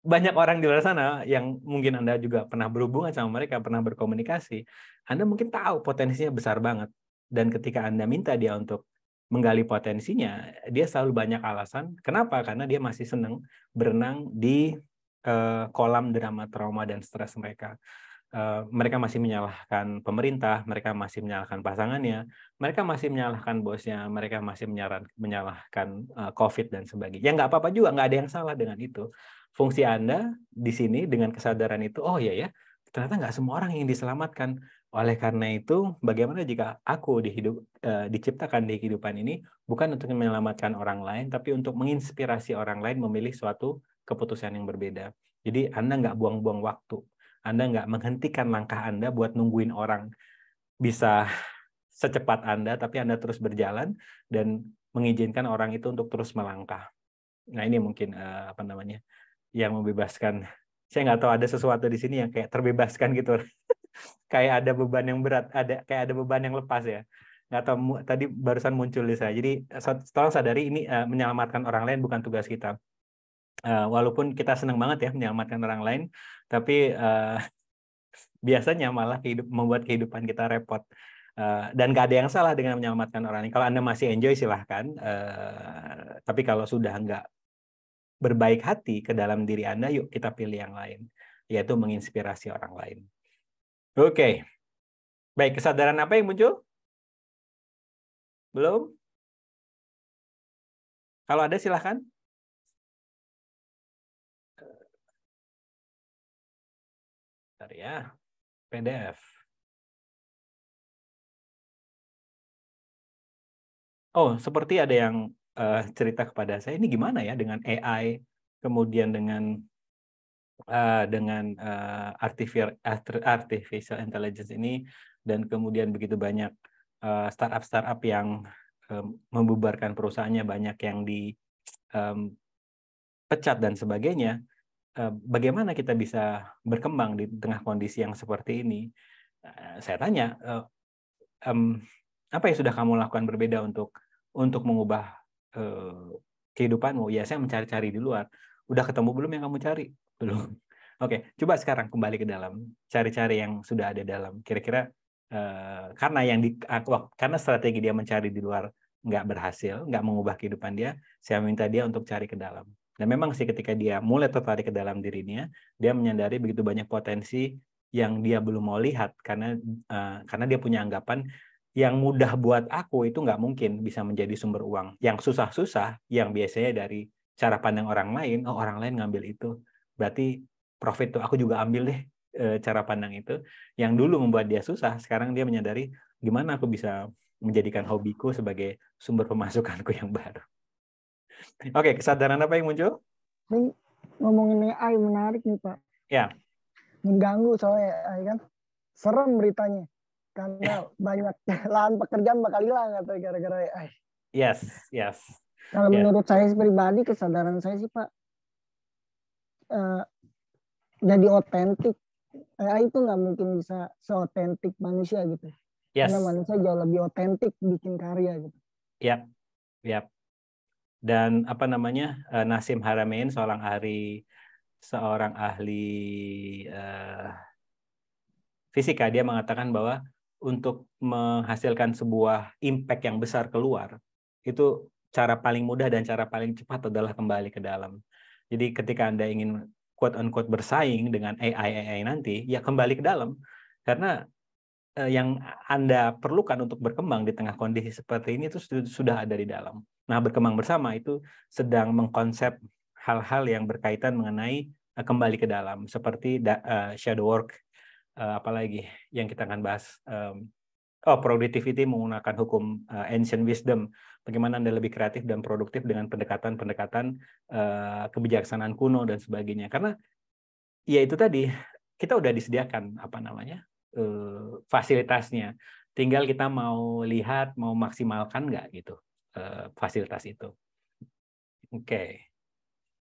banyak orang di luar sana yang mungkin Anda juga pernah berhubungan sama mereka, pernah berkomunikasi, Anda mungkin tahu potensinya besar banget. Dan ketika Anda minta dia untuk menggali potensinya, dia selalu banyak alasan. Kenapa? Karena dia masih senang berenang di kolam drama, trauma, dan stres mereka. Mereka masih menyalahkan pemerintah, mereka masih menyalahkan pasangannya, mereka masih menyalahkan bosnya, mereka masih menyalahkan COVID dan sebagainya. Ya nggak apa-apa juga, nggak ada yang salah dengan itu. Fungsi Anda di sini dengan kesadaran itu, oh iya ya, ternyata nggak semua orang yang diselamatkan. Oleh karena itu, bagaimana jika aku diciptakan di kehidupan ini bukan untuk menyelamatkan orang lain, tapi untuk menginspirasi orang lain memilih suatu keputusan yang berbeda. Jadi Anda nggak buang-buang waktu. Anda nggak menghentikan langkah Anda buat nungguin orang bisa secepat Anda, tapi Anda terus berjalan dan mengizinkan orang itu untuk terus melangkah. Nah ini mungkin apa namanya yang membebaskan. Saya nggak tahu ada sesuatu di sini yang kayak terbebaskan gitu, kayak ada beban yang berat, kayak ada beban yang lepas ya. Nggak tahu tadi barusan muncul di saya. Jadi tolong sadari ini menyelamatkan orang lain bukan tugas kita. Walaupun kita senang banget ya menyelamatkan orang lain, tapi biasanya malah membuat kehidupan kita repot. Dan gak ada yang salah dengan menyelamatkan orang lain. Kalau Anda masih enjoy silahkan. Tapi kalau sudah nggak berbaik hati ke dalam diri Anda, yuk kita pilih yang lain, yaitu menginspirasi orang lain. Oke, baik, kesadaran apa yang muncul? Belum? Kalau ada silahkan. Bentar ya, PDF. Oh, seperti ada yang cerita kepada saya, ini gimana ya dengan AI, kemudian dengan artificial intelligence ini, dan kemudian begitu banyak startup yang membubarkan perusahaannya, banyak yang dipecat dan sebagainya. Bagaimana kita bisa berkembang di tengah kondisi yang seperti ini? Saya tanya, apa yang sudah kamu lakukan berbeda untuk mengubah kehidupanmu? Ya, saya mencari-cari di luar. Udah ketemu belum yang kamu cari? Belum. Oke, coba sekarang kembali ke dalam, cari-cari yang sudah ada dalam. Kira-kira karena strategi dia mencari di luar nggak berhasil, nggak mengubah kehidupan dia, saya minta dia untuk cari ke dalam. Dan memang sih ketika dia mulai tertarik ke dalam dirinya, dia menyadari begitu banyak potensi yang dia belum mau lihat karena dia punya anggapan yang mudah buat aku itu nggak mungkin bisa menjadi sumber uang. Yang susah-susah, yang biasanya dari cara pandang orang lain, oh orang lain ngambil itu, berarti profit tuh aku juga ambil deh cara pandang itu. Yang dulu membuat dia susah, sekarang dia menyadari gimana aku bisa menjadikan hobiku sebagai sumber pemasukanku yang baru. Oke, kesadaran apa yang muncul? Ini ngomongin AI menarik nih Pak. Ya. Mengganggu soalnya AI kan. Serem beritanya. Karena banyak lahan pekerjaan bakal hilang atau gara-gara AI. Yes, yes. Kalau Yes. menurut saya pribadi, kesadaran saya sih Pak, jadi otentik. AI itu nggak mungkin bisa seotentik manusia gitu. Yes. Karena manusia jauh lebih otentik bikin karya gitu. Yap, yap. Dan apa namanya, Nassim Haramein, seorang ahli fisika, dia mengatakan bahwa untuk menghasilkan sebuah impact yang besar keluar, itu cara paling mudah dan cara paling cepat adalah kembali ke dalam. Jadi ketika Anda ingin quote-unquote bersaing dengan AI nanti, ya kembali ke dalam. Karena yang Anda perlukan untuk berkembang di tengah kondisi seperti ini itu sudah ada di dalam. Nah, berkembang bersama itu sedang mengkonsep hal-hal yang berkaitan mengenai kembali ke dalam, seperti shadow work, apalagi yang kita akan bahas. Productivity menggunakan hukum ancient wisdom. Bagaimana Anda lebih kreatif dan produktif dengan pendekatan-pendekatan kebijaksanaan kuno dan sebagainya. Karena ya itu tadi, kita udah disediakan apa namanya fasilitasnya. Tinggal kita mau lihat, mau maksimalkan nggak gitu fasilitas itu. Oke.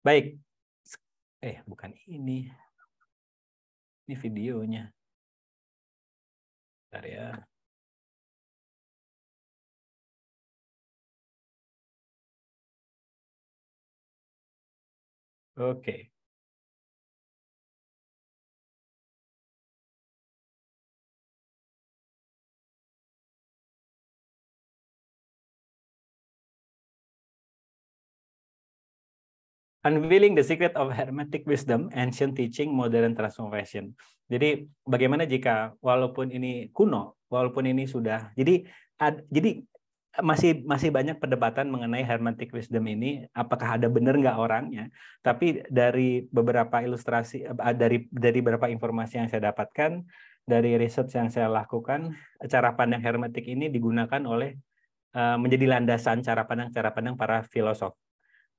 Baik. Bukan ini. Ini videonya. Bentar ya. Oke. Unveiling the secret of hermetic wisdom, ancient teaching, modern transformation. Jadi bagaimana jika walaupun ini kuno, walaupun ini sudah, jadi masih banyak perdebatan mengenai hermetic wisdom ini, apakah ada benar nggak orangnya. Tapi dari beberapa ilustrasi, dari beberapa informasi yang saya dapatkan, dari riset yang saya lakukan, cara pandang hermetik ini digunakan oleh menjadi landasan cara pandang para filosof.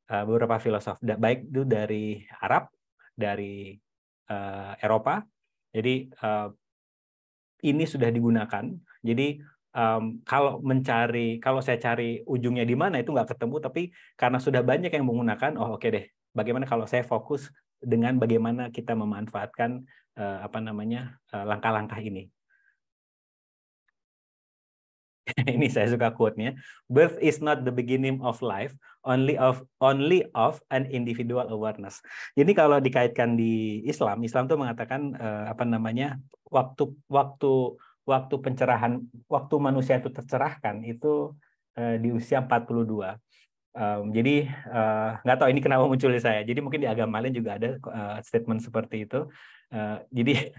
Beberapa filosof, baik itu dari Arab, dari Eropa. Jadi ini sudah digunakan. Jadi kalau saya cari ujungnya di mana itu nggak ketemu, tapi karena sudah banyak yang menggunakan, oh oke deh, bagaimana kalau saya fokus dengan bagaimana kita memanfaatkan langkah-langkah ini. Ini saya suka quote-nya. Birth is not the beginning of life, only of an individual awareness. Jadi kalau dikaitkan di Islam tuh mengatakan waktu pencerahan, waktu manusia itu tercerahkan itu di usia 42. Jadi nggak tahu ini kenapa muncul di saya. Jadi mungkin di agama lain juga ada statement seperti itu. Jadi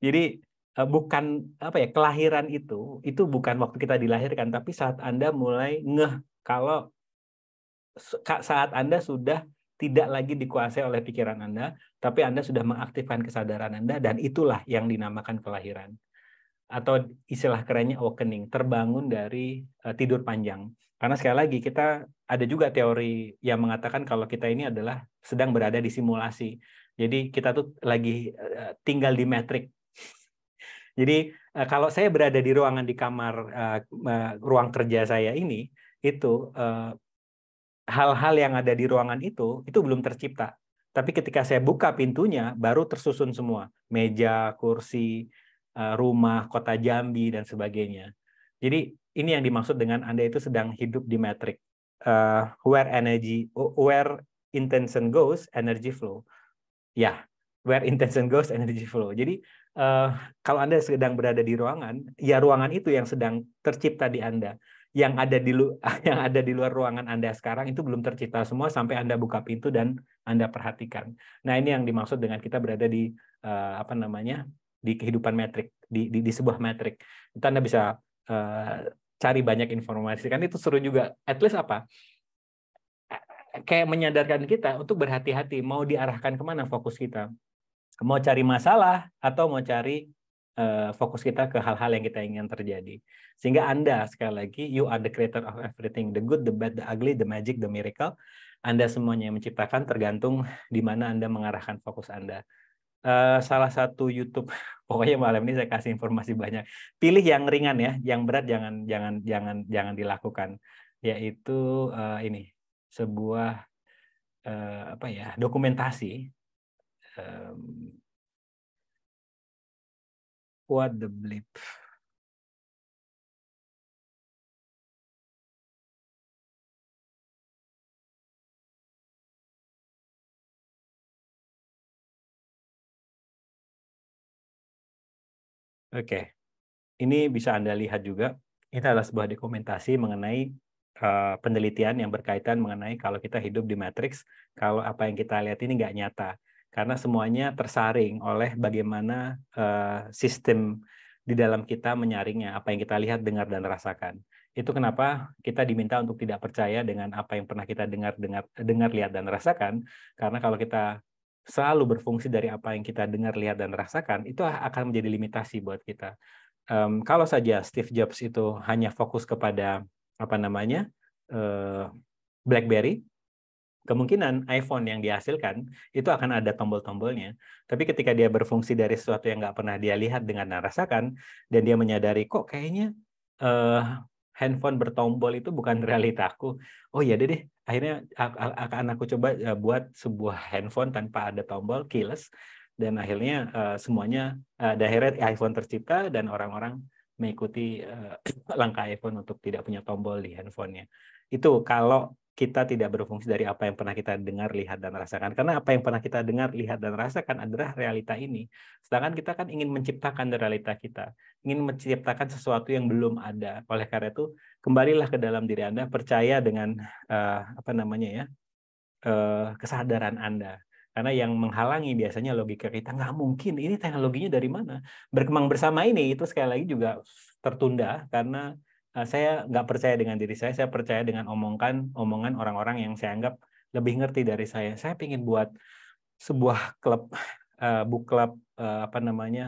jadi bukan kelahiran itu bukan waktu kita dilahirkan, tapi saat Anda mulai ngeh kalau saat Anda sudah tidak lagi dikuasai oleh pikiran Anda, tapi Anda sudah mengaktifkan kesadaran Anda, dan itulah yang dinamakan kelahiran. Atau istilah kerennya awakening, terbangun dari tidur panjang. Karena sekali lagi kita ada juga teori yang mengatakan kalau kita ini adalah sedang berada di simulasi. Jadi kita tuh lagi tinggal di matrix. Jadi kalau saya berada di ruangan di kamar ruang kerja saya ini, itu hal-hal yang ada di ruangan itu belum tercipta. Tapi ketika saya buka pintunya, baru tersusun semua. Meja, kursi, rumah, kota Jambi, dan sebagainya. Jadi ini yang dimaksud dengan Anda itu sedang hidup di matrix. Where intention goes, energy flow. Ya, where intention goes, energy flow. Jadi kalau Anda sedang berada di ruangan, ya ruangan itu yang sedang tercipta di Anda. Yang ada di luar ruangan Anda sekarang itu belum tercipta semua sampai Anda buka pintu dan Anda perhatikan. Nah, ini yang dimaksud dengan kita berada di di kehidupan matrik, di sebuah matrik. Itu Anda bisa cari banyak informasi. Kan itu seru juga. At least kayak menyadarkan kita untuk berhati-hati mau diarahkan kemana fokus kita. Mau cari masalah atau mau cari fokus kita ke hal-hal yang kita ingin terjadi. Sehingga Anda, sekali lagi, you are the creator of everything. The good, the bad, the ugly, the magic, the miracle. Anda semuanya yang menciptakan, tergantung di mana Anda mengarahkan fokus Anda. Salah satu YouTube, pokoknya malam ini saya kasih informasi banyak. Pilih yang ringan ya, yang berat jangan dilakukan. Yaitu ini, sebuah dokumentasi. What the bleep. Oke, ini bisa Anda lihat juga. Ini adalah sebuah dokumentasi mengenai penelitian yang berkaitan mengenai kalau kita hidup di matrix, kalau apa yang kita lihat ini nggak nyata. Karena semuanya tersaring oleh bagaimana sistem di dalam kita menyaringnya, apa yang kita lihat, dengar, dan rasakan. Itu kenapa kita diminta untuk tidak percaya dengan apa yang pernah kita dengar, lihat, dan rasakan. Karena kalau kita selalu berfungsi dari apa yang kita dengar, lihat, dan rasakan, itu akan menjadi limitasi buat kita. Kalau saja Steve Jobs itu hanya fokus kepada BlackBerry, kemungkinan iPhone yang dihasilkan itu akan ada tombol-tombolnya. Tapi ketika dia berfungsi dari sesuatu yang nggak pernah dia lihat dengan rasakan, dan dia menyadari kok kayaknya handphone bertombol itu bukan realitaku. Oh iya deh, akhirnya akan aku coba buat sebuah handphone tanpa ada tombol, keyless, dan akhirnya semuanya, akhirnya iPhone tercipta dan orang-orang mengikuti langkah iPhone untuk tidak punya tombol di handphonenya. Itu kalau kita tidak berfungsi dari apa yang pernah kita dengar, lihat, dan rasakan. Karena apa yang pernah kita dengar, lihat, dan rasakan adalah realita ini. Sedangkan kita kan ingin menciptakan realita kita. Ingin menciptakan sesuatu yang belum ada. Oleh karena itu, kembalilah ke dalam diri Anda, percaya dengan kesadaran Anda. Karena yang menghalangi biasanya logika kita, nggak mungkin, ini teknologinya dari mana? Berkembang bersama ini, itu sekali lagi juga tertunda, karena saya nggak percaya dengan diri saya percaya dengan omongan orang-orang yang saya anggap lebih ngerti dari saya. Saya ingin buat sebuah klub, book club,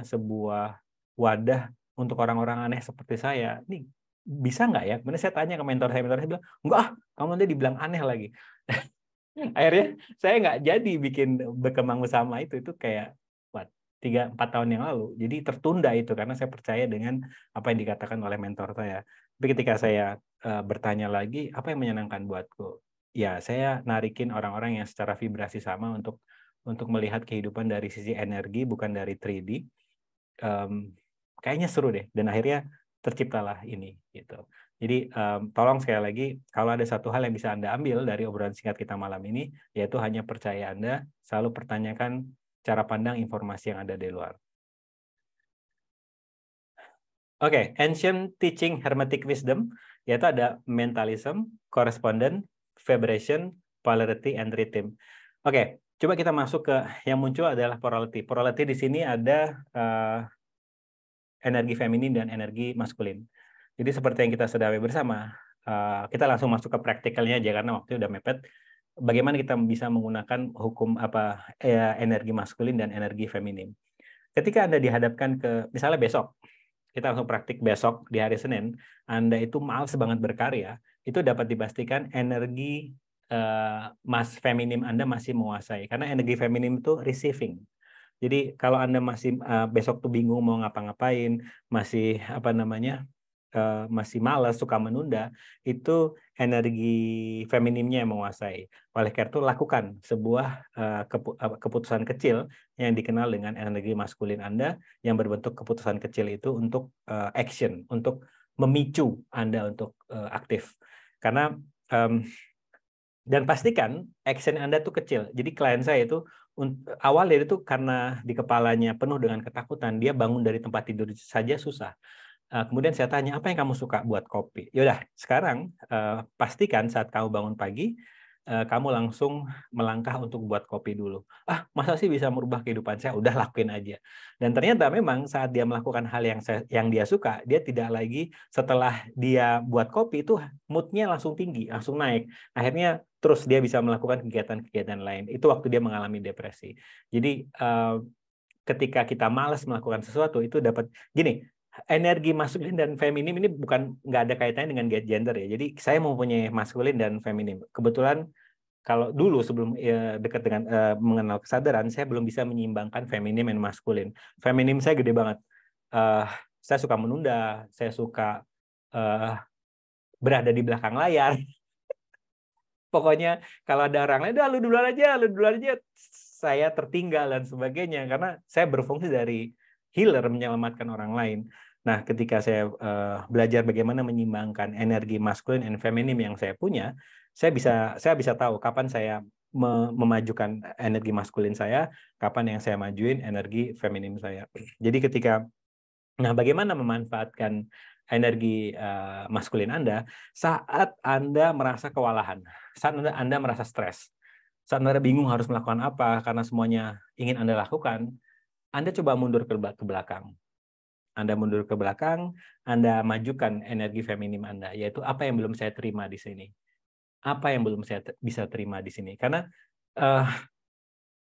sebuah wadah untuk orang-orang aneh seperti saya. Ini bisa nggak ya? Kemudian saya tanya ke mentor saya bilang, enggak, kamu nanti dibilang aneh lagi. Akhirnya saya nggak jadi bikin berkembang bersama itu kayak 3-4 tahun yang lalu. Jadi tertunda itu karena saya percaya dengan apa yang dikatakan oleh mentor saya. Tapi ketika saya bertanya lagi, apa yang menyenangkan buatku? Ya, saya narikin orang-orang yang secara vibrasi sama untuk melihat kehidupan dari sisi energi, bukan dari 3D. Kayaknya seru deh. Dan akhirnya terciptalah ini gitu. Jadi tolong sekali lagi, kalau ada satu hal yang bisa Anda ambil dari obrolan singkat kita malam ini, yaitu hanya percaya Anda, selalu pertanyakan cara pandang informasi yang ada di luar. Oke, ancient teaching hermetic wisdom, yaitu ada mentalism, correspondent, vibration, polarity, and rhythm. Oke, coba kita masuk ke yang muncul adalah polarity. Polarity di sini ada energi feminin dan energi maskulin. Jadi seperti yang kita sedari bersama, kita langsung masuk ke praktikalnya aja karena waktu udah mepet. Bagaimana kita bisa menggunakan energi maskulin dan energi feminin. Ketika Anda dihadapkan ke, misalnya besok, kita langsung praktik besok di hari Senin, Anda itu malas banget berkarya, itu dapat dipastikan energi feminim Anda masih menguasai. Karena energi feminim itu receiving. Jadi kalau Anda masih besok tuh bingung mau ngapa-ngapain, masih masih malas, suka menunda, itu energi feminimnya yang menguasai. Oleh karena itu lakukan sebuah keputusan kecil yang dikenal dengan energi maskulin Anda yang berbentuk keputusan kecil itu untuk action, untuk memicu Anda untuk aktif. Karena dan pastikan action Anda tuh kecil. Jadi klien saya itu awalnya itu karena di kepalanya penuh dengan ketakutan, dia bangun dari tempat tidur saja susah. Kemudian saya tanya, apa yang kamu suka buat kopi? Yaudah, sekarang pastikan saat kamu bangun pagi, kamu langsung melangkah untuk buat kopi dulu. Masa sih bisa merubah kehidupan saya? Udah lakuin aja. Dan ternyata memang saat dia melakukan hal yang dia suka, dia tidak lagi setelah dia buat kopi itu moodnya langsung tinggi, langsung naik. Akhirnya terus dia bisa melakukan kegiatan-kegiatan lain. Itu waktu dia mengalami depresi. Jadi ketika kita malas melakukan sesuatu itu dapat gini. Energi maskulin dan feminim ini nggak ada kaitannya dengan gender ya. Jadi saya mempunyai maskulin dan feminim. Kebetulan kalau dulu sebelum dekat dengan mengenal kesadaran, saya belum bisa menyeimbangkan feminim dan maskulin. Feminim saya gede banget. Saya suka menunda, saya suka berada di belakang layar. Pokoknya kalau ada orang lain, lu duluan aja. Saya tertinggal dan sebagainya karena saya berfungsi dari healer menyelamatkan orang lain. Nah, ketika saya belajar bagaimana menyeimbangkan energi maskulin dan feminim yang saya punya, saya bisa tahu kapan saya memajukan energi maskulin saya, kapan yang saya majuin energi feminim saya. Jadi bagaimana memanfaatkan energi maskulin Anda saat Anda merasa kewalahan, saat Anda merasa stres, saat Anda bingung harus melakukan apa karena semuanya ingin Anda lakukan, Anda coba mundur ke belakang. Anda mundur ke belakang, Anda majukan energi feminim Anda, yaitu apa yang belum saya terima di sini. Apa yang belum saya bisa terima di sini. Karena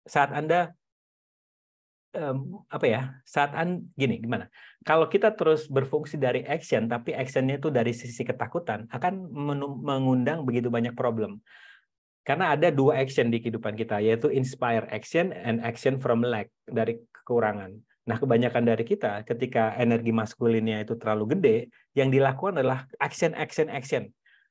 saat Anda gimana? Kalau kita terus berfungsi dari action, tapi actionnya itu dari sisi ketakutan, akan mengundang begitu banyak problem. Karena ada 2 action di kehidupan kita, yaitu inspire action and action from lack, dari kekurangan. Nah, kebanyakan dari kita, ketika energi maskulinnya itu terlalu gede, yang dilakukan adalah action.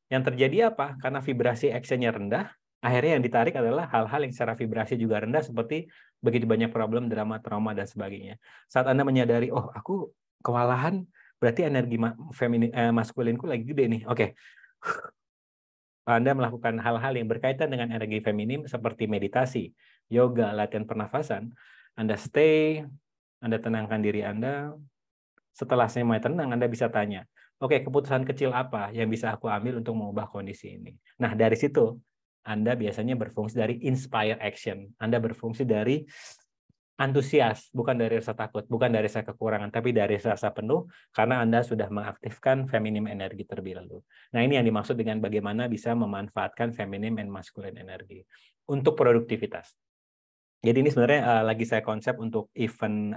Yang terjadi apa? Karena vibrasi actionnya rendah, akhirnya yang ditarik adalah hal-hal yang secara vibrasi juga rendah, seperti begitu banyak problem, drama, trauma, dan sebagainya. Saat Anda menyadari, aku kewalahan, berarti energi maskulinku lagi gede nih. Oke. Anda melakukan hal-hal yang berkaitan dengan energi feminim seperti meditasi, yoga, latihan pernafasan. Anda stay, Anda tenangkan diri Anda. Setelah saya mulai tenang, Anda bisa tanya, oke, keputusan kecil apa yang bisa aku ambil untuk mengubah kondisi ini? Nah, dari situ, Anda biasanya berfungsi dari inspire action. Anda berfungsi dari antusias, bukan dari rasa takut, bukan dari rasa kekurangan, tapi dari rasa penuh, karena Anda sudah mengaktifkan feminim energi terlebih dahulu. Nah, ini yang dimaksud dengan bagaimana bisa memanfaatkan feminim and masculine energi untuk produktivitas. Jadi ini sebenarnya lagi saya konsep untuk event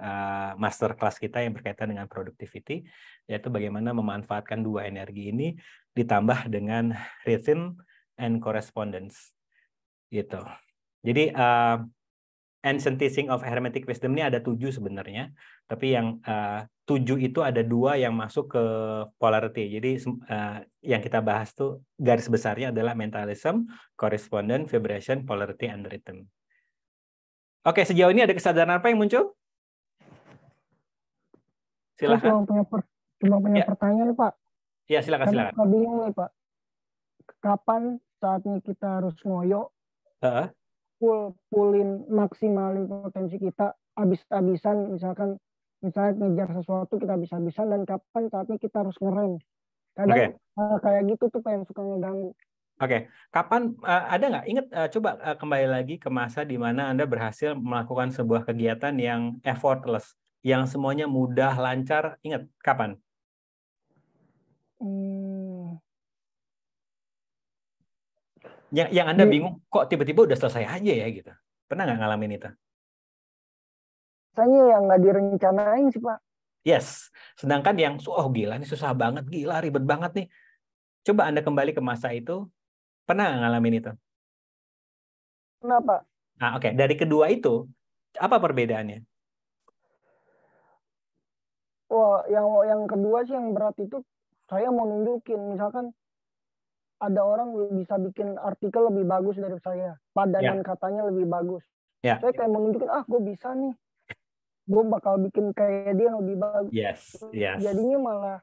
masterclass kita yang berkaitan dengan productivity, yaitu bagaimana memanfaatkan dua energi ini ditambah dengan rhythm and correspondence, gitu. Jadi Ancient Teaching of Hermetic Wisdom ini ada 7 sebenarnya, tapi yang 7 itu ada 2 yang masuk ke polarity. Jadi yang kita bahas tuh garis besarnya adalah mentalism, correspondence, vibration, polarity, and rhythm. Oke, sejauh ini ada kesadaran apa yang muncul? Silakan. Cuma punya pertanyaan, Pak. Ya, silakan. Karena bingung nih, Pak. Kapan saatnya kita harus ngoyo? Fullin, maksimalin potensi kita habis-habisan, misalnya ngejar sesuatu kita habis-habisan, dan kapan saatnya kita harus ngerem. Kadang kayak gitu tuh yang suka ngeganggu. Oke, kapan ada nggak? Ingat, coba kembali lagi ke masa di mana Anda berhasil melakukan sebuah kegiatan yang effortless, yang semuanya mudah, lancar. Ingat, kapan? Yang Anda bingung, kok tiba-tiba udah selesai aja ya gitu. Pernah nggak ngalamin itu? Biasanya yang nggak direncanain sih, Pak. Yes, sedangkan yang, oh gila, ini susah banget, gila, ribet banget nih. Coba Anda kembali ke masa itu, pernah nggak ngalamin itu? Kenapa? Nah, oke. Dari kedua itu, apa perbedaannya? Wah, yang kedua sih yang berat itu, saya mau nunjukin, misalkan ada orang bisa bikin artikel lebih bagus dari saya, padanan katanya lebih bagus. Saya kayak mau nunjukin, gue bisa nih, gue bakal bikin kayak dia yang lebih bagus. Yes. Jadinya malah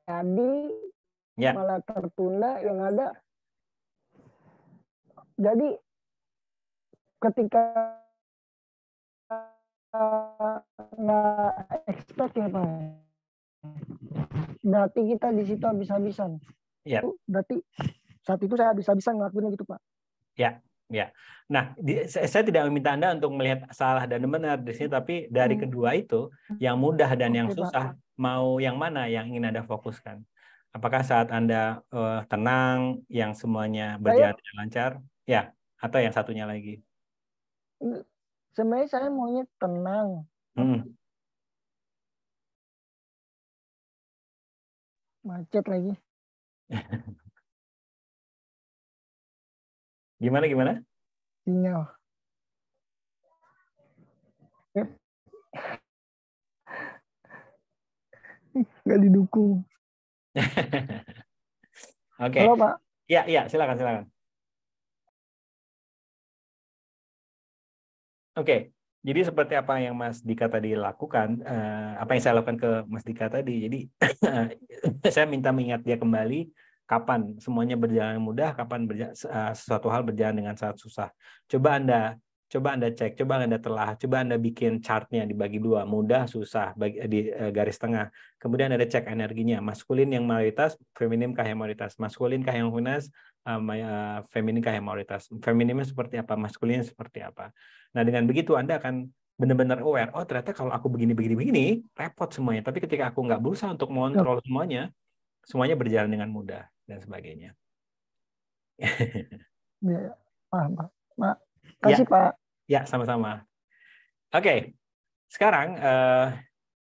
jadi malah tertunda, yang ada jadi ketika nggak expect ya, Pak, berarti kita di situ habis-habisan. Berarti saat itu saya habis-habisan ngelakuinnya gitu, Pak. Ya. Nah, saya tidak meminta Anda untuk melihat salah dan benar di sini, tapi dari kedua itu, yang mudah dan yang susah, mau yang mana yang ingin Anda fokuskan? Apakah saat Anda tenang, yang semuanya berjalan lancar, ya, atau yang satunya lagi? Sebenarnya saya maunya tenang. Macet lagi. Gimana? Sinyal. Nggak didukung. Oke. Halo, Pak. Ya, silakan. Oke. Jadi seperti apa yang Mas Dika tadi lakukan, apa yang saya lakukan ke Mas Dika tadi, jadi saya minta mengingat dia kembali kapan semuanya berjalan mudah, kapan sesuatu hal berjalan dengan sangat susah. Coba Anda cek, coba Anda telah, coba Anda bikin chartnya dibagi dua, mudah, susah, di garis tengah. Kemudian Anda cek energinya, maskulin yang mayoritas, feminim kah yang mayoritas, maskulin kah yang minoritas, feminin kah yang mayoritas, feminimnya seperti apa, maskulinnya seperti apa. Nah, dengan begitu Anda akan benar-benar aware, oh ternyata kalau aku begini, repot semuanya. Tapi ketika aku nggak berusaha untuk mengontrol semuanya berjalan dengan mudah dan sebagainya. Ya, Pak. Kasih, Pak. Ya, sama-sama. Oke, sekarang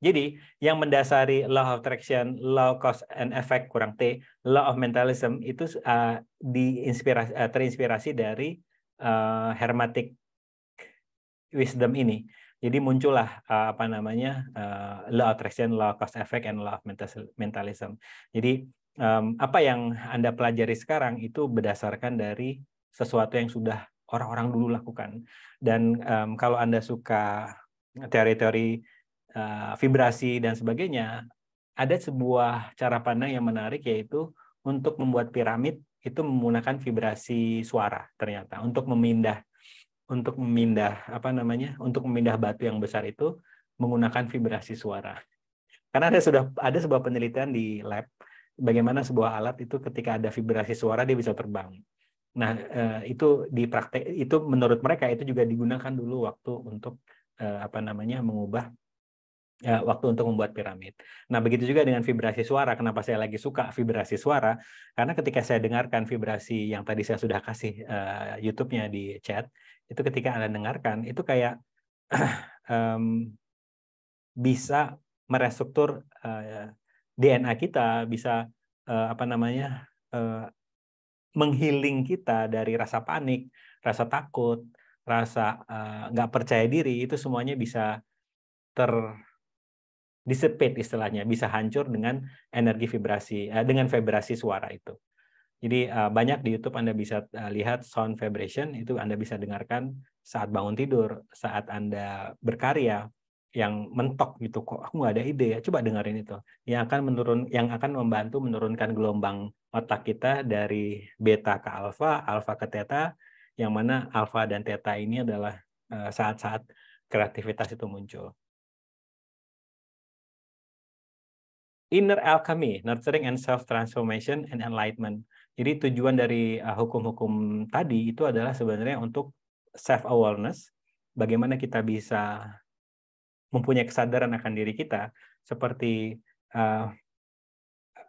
jadi yang mendasari law of attraction, law cause and effect kurang T, law of mentalism itu terinspirasi dari Hermetic Wisdom ini. Jadi muncullah law of attraction, law cause effect, and law of mentalism. Jadi apa yang Anda pelajari sekarang itu berdasarkan dari sesuatu yang sudah orang-orang dulu lakukan. Dan kalau Anda suka teori-teori vibrasi dan sebagainya, ada sebuah cara pandang yang menarik, yaitu untuk membuat piramid itu menggunakan vibrasi suara ternyata untuk memindah untuk memindah batu yang besar itu menggunakan vibrasi suara. Karena ada sebuah penelitian di lab bagaimana sebuah alat itu ketika ada vibrasi suara dia bisa terbang. Nah, itu itu menurut mereka itu juga digunakan dulu waktu untuk mengubah waktu untuk membuat piramid. Nah, begitu juga dengan vibrasi suara. Kenapa saya lagi suka vibrasi suara? Karena ketika saya dengarkan vibrasi yang tadi saya sudah kasih YouTube-nya di chat, itu ketika Anda dengarkan, itu kayak bisa merestruktur DNA kita, bisa menghealing kita dari rasa panik, rasa takut, rasa nggak percaya diri, itu semuanya bisa dissipate istilahnya, bisa hancur dengan energi vibrasi, dengan vibrasi suara itu. Jadi banyak di YouTube Anda bisa lihat sound vibration, itu Anda bisa dengarkan saat bangun tidur, saat Anda berkarya, yang mentok gitu, kok aku nggak ada ide ya, coba dengerin itu. Yang akan membantu menurunkan gelombang otak kita dari beta ke alfa, alfa ke theta, yang mana alfa dan theta ini adalah saat-saat kreativitas itu muncul. Inner alchemy, nurturing and self-transformation and enlightenment. Jadi tujuan dari hukum-hukum tadi itu adalah sebenarnya untuk self-awareness, bagaimana kita bisa mempunyai kesadaran akan diri kita, seperti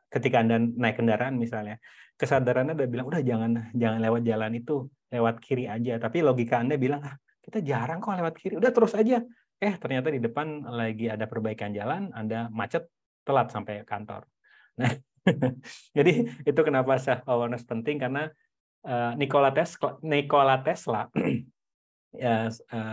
ketika Anda naik kendaraan misalnya, kesadarannya udah bilang, udah jangan lewat jalan itu, lewat kiri aja. Tapi logika Anda bilang, kita jarang kok lewat kiri, udah terus aja. Ternyata di depan lagi ada perbaikan jalan, Anda macet, telat sampai kantor. Nah, jadi itu kenapa self awareness penting, karena Nikola Tesla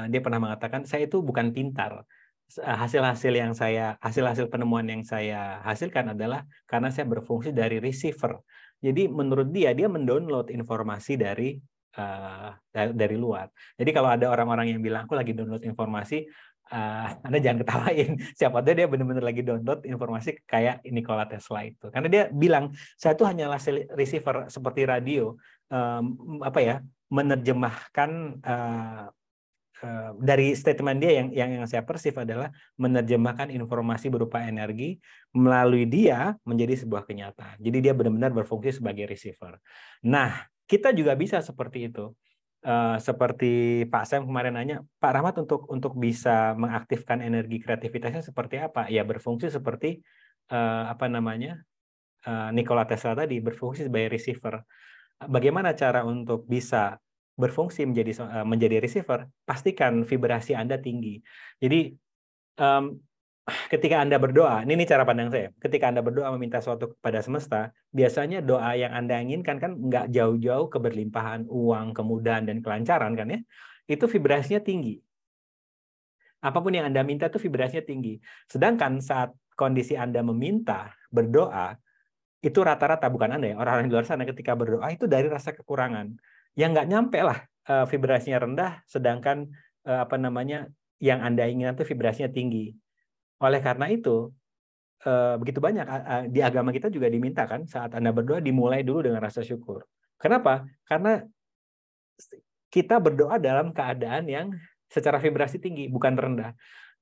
dia pernah mengatakan, saya itu bukan pintar. Hasil-hasil penemuan yang saya hasilkan adalah karena saya berfungsi dari receiver. Jadi menurut dia mendownload informasi dari luar. Jadi kalau ada orang-orang yang bilang aku lagi download informasi, Anda jangan ketawain. Siapa tahu dia benar-benar lagi download informasi kayak Nikola Tesla itu. Karena dia bilang, saya itu hanyalah receiver seperti radio, menerjemahkan dari statement dia yang saya persif adalah menerjemahkan informasi berupa energi melalui dia menjadi sebuah kenyataan. Jadi dia benar-benar berfungsi sebagai receiver. Nah, kita juga bisa seperti itu. Seperti Pak Sam kemarin nanya, Pak Rahmat untuk bisa mengaktifkan energi kreativitasnya seperti apa? Ya berfungsi seperti Nikola Tesla tadi, berfungsi sebagai receiver. Bagaimana cara untuk bisa berfungsi menjadi receiver? Pastikan vibrasi Anda tinggi. Jadi ketika Anda berdoa, ini cara pandang saya. Ketika Anda berdoa meminta sesuatu kepada semesta, biasanya doa yang Anda inginkan kan nggak jauh-jauh keberlimpahan uang, kemudahan, dan kelancaran kan ya. Itu vibrasinya tinggi. Apapun yang Anda minta itu vibrasinya tinggi. Sedangkan saat kondisi Anda meminta, berdoa, itu rata-rata, bukan Anda ya, orang-orang di luar sana ketika berdoa itu dari rasa kekurangan. Yang nggak nyampe lah vibrasinya rendah, sedangkan yang Anda inginkan itu vibrasinya tinggi. Oleh karena itu, begitu banyak di agama kita juga diminta kan saat Anda berdoa dimulai dulu dengan rasa syukur. Kenapa? Karena kita berdoa dalam keadaan yang secara vibrasi tinggi, bukan rendah.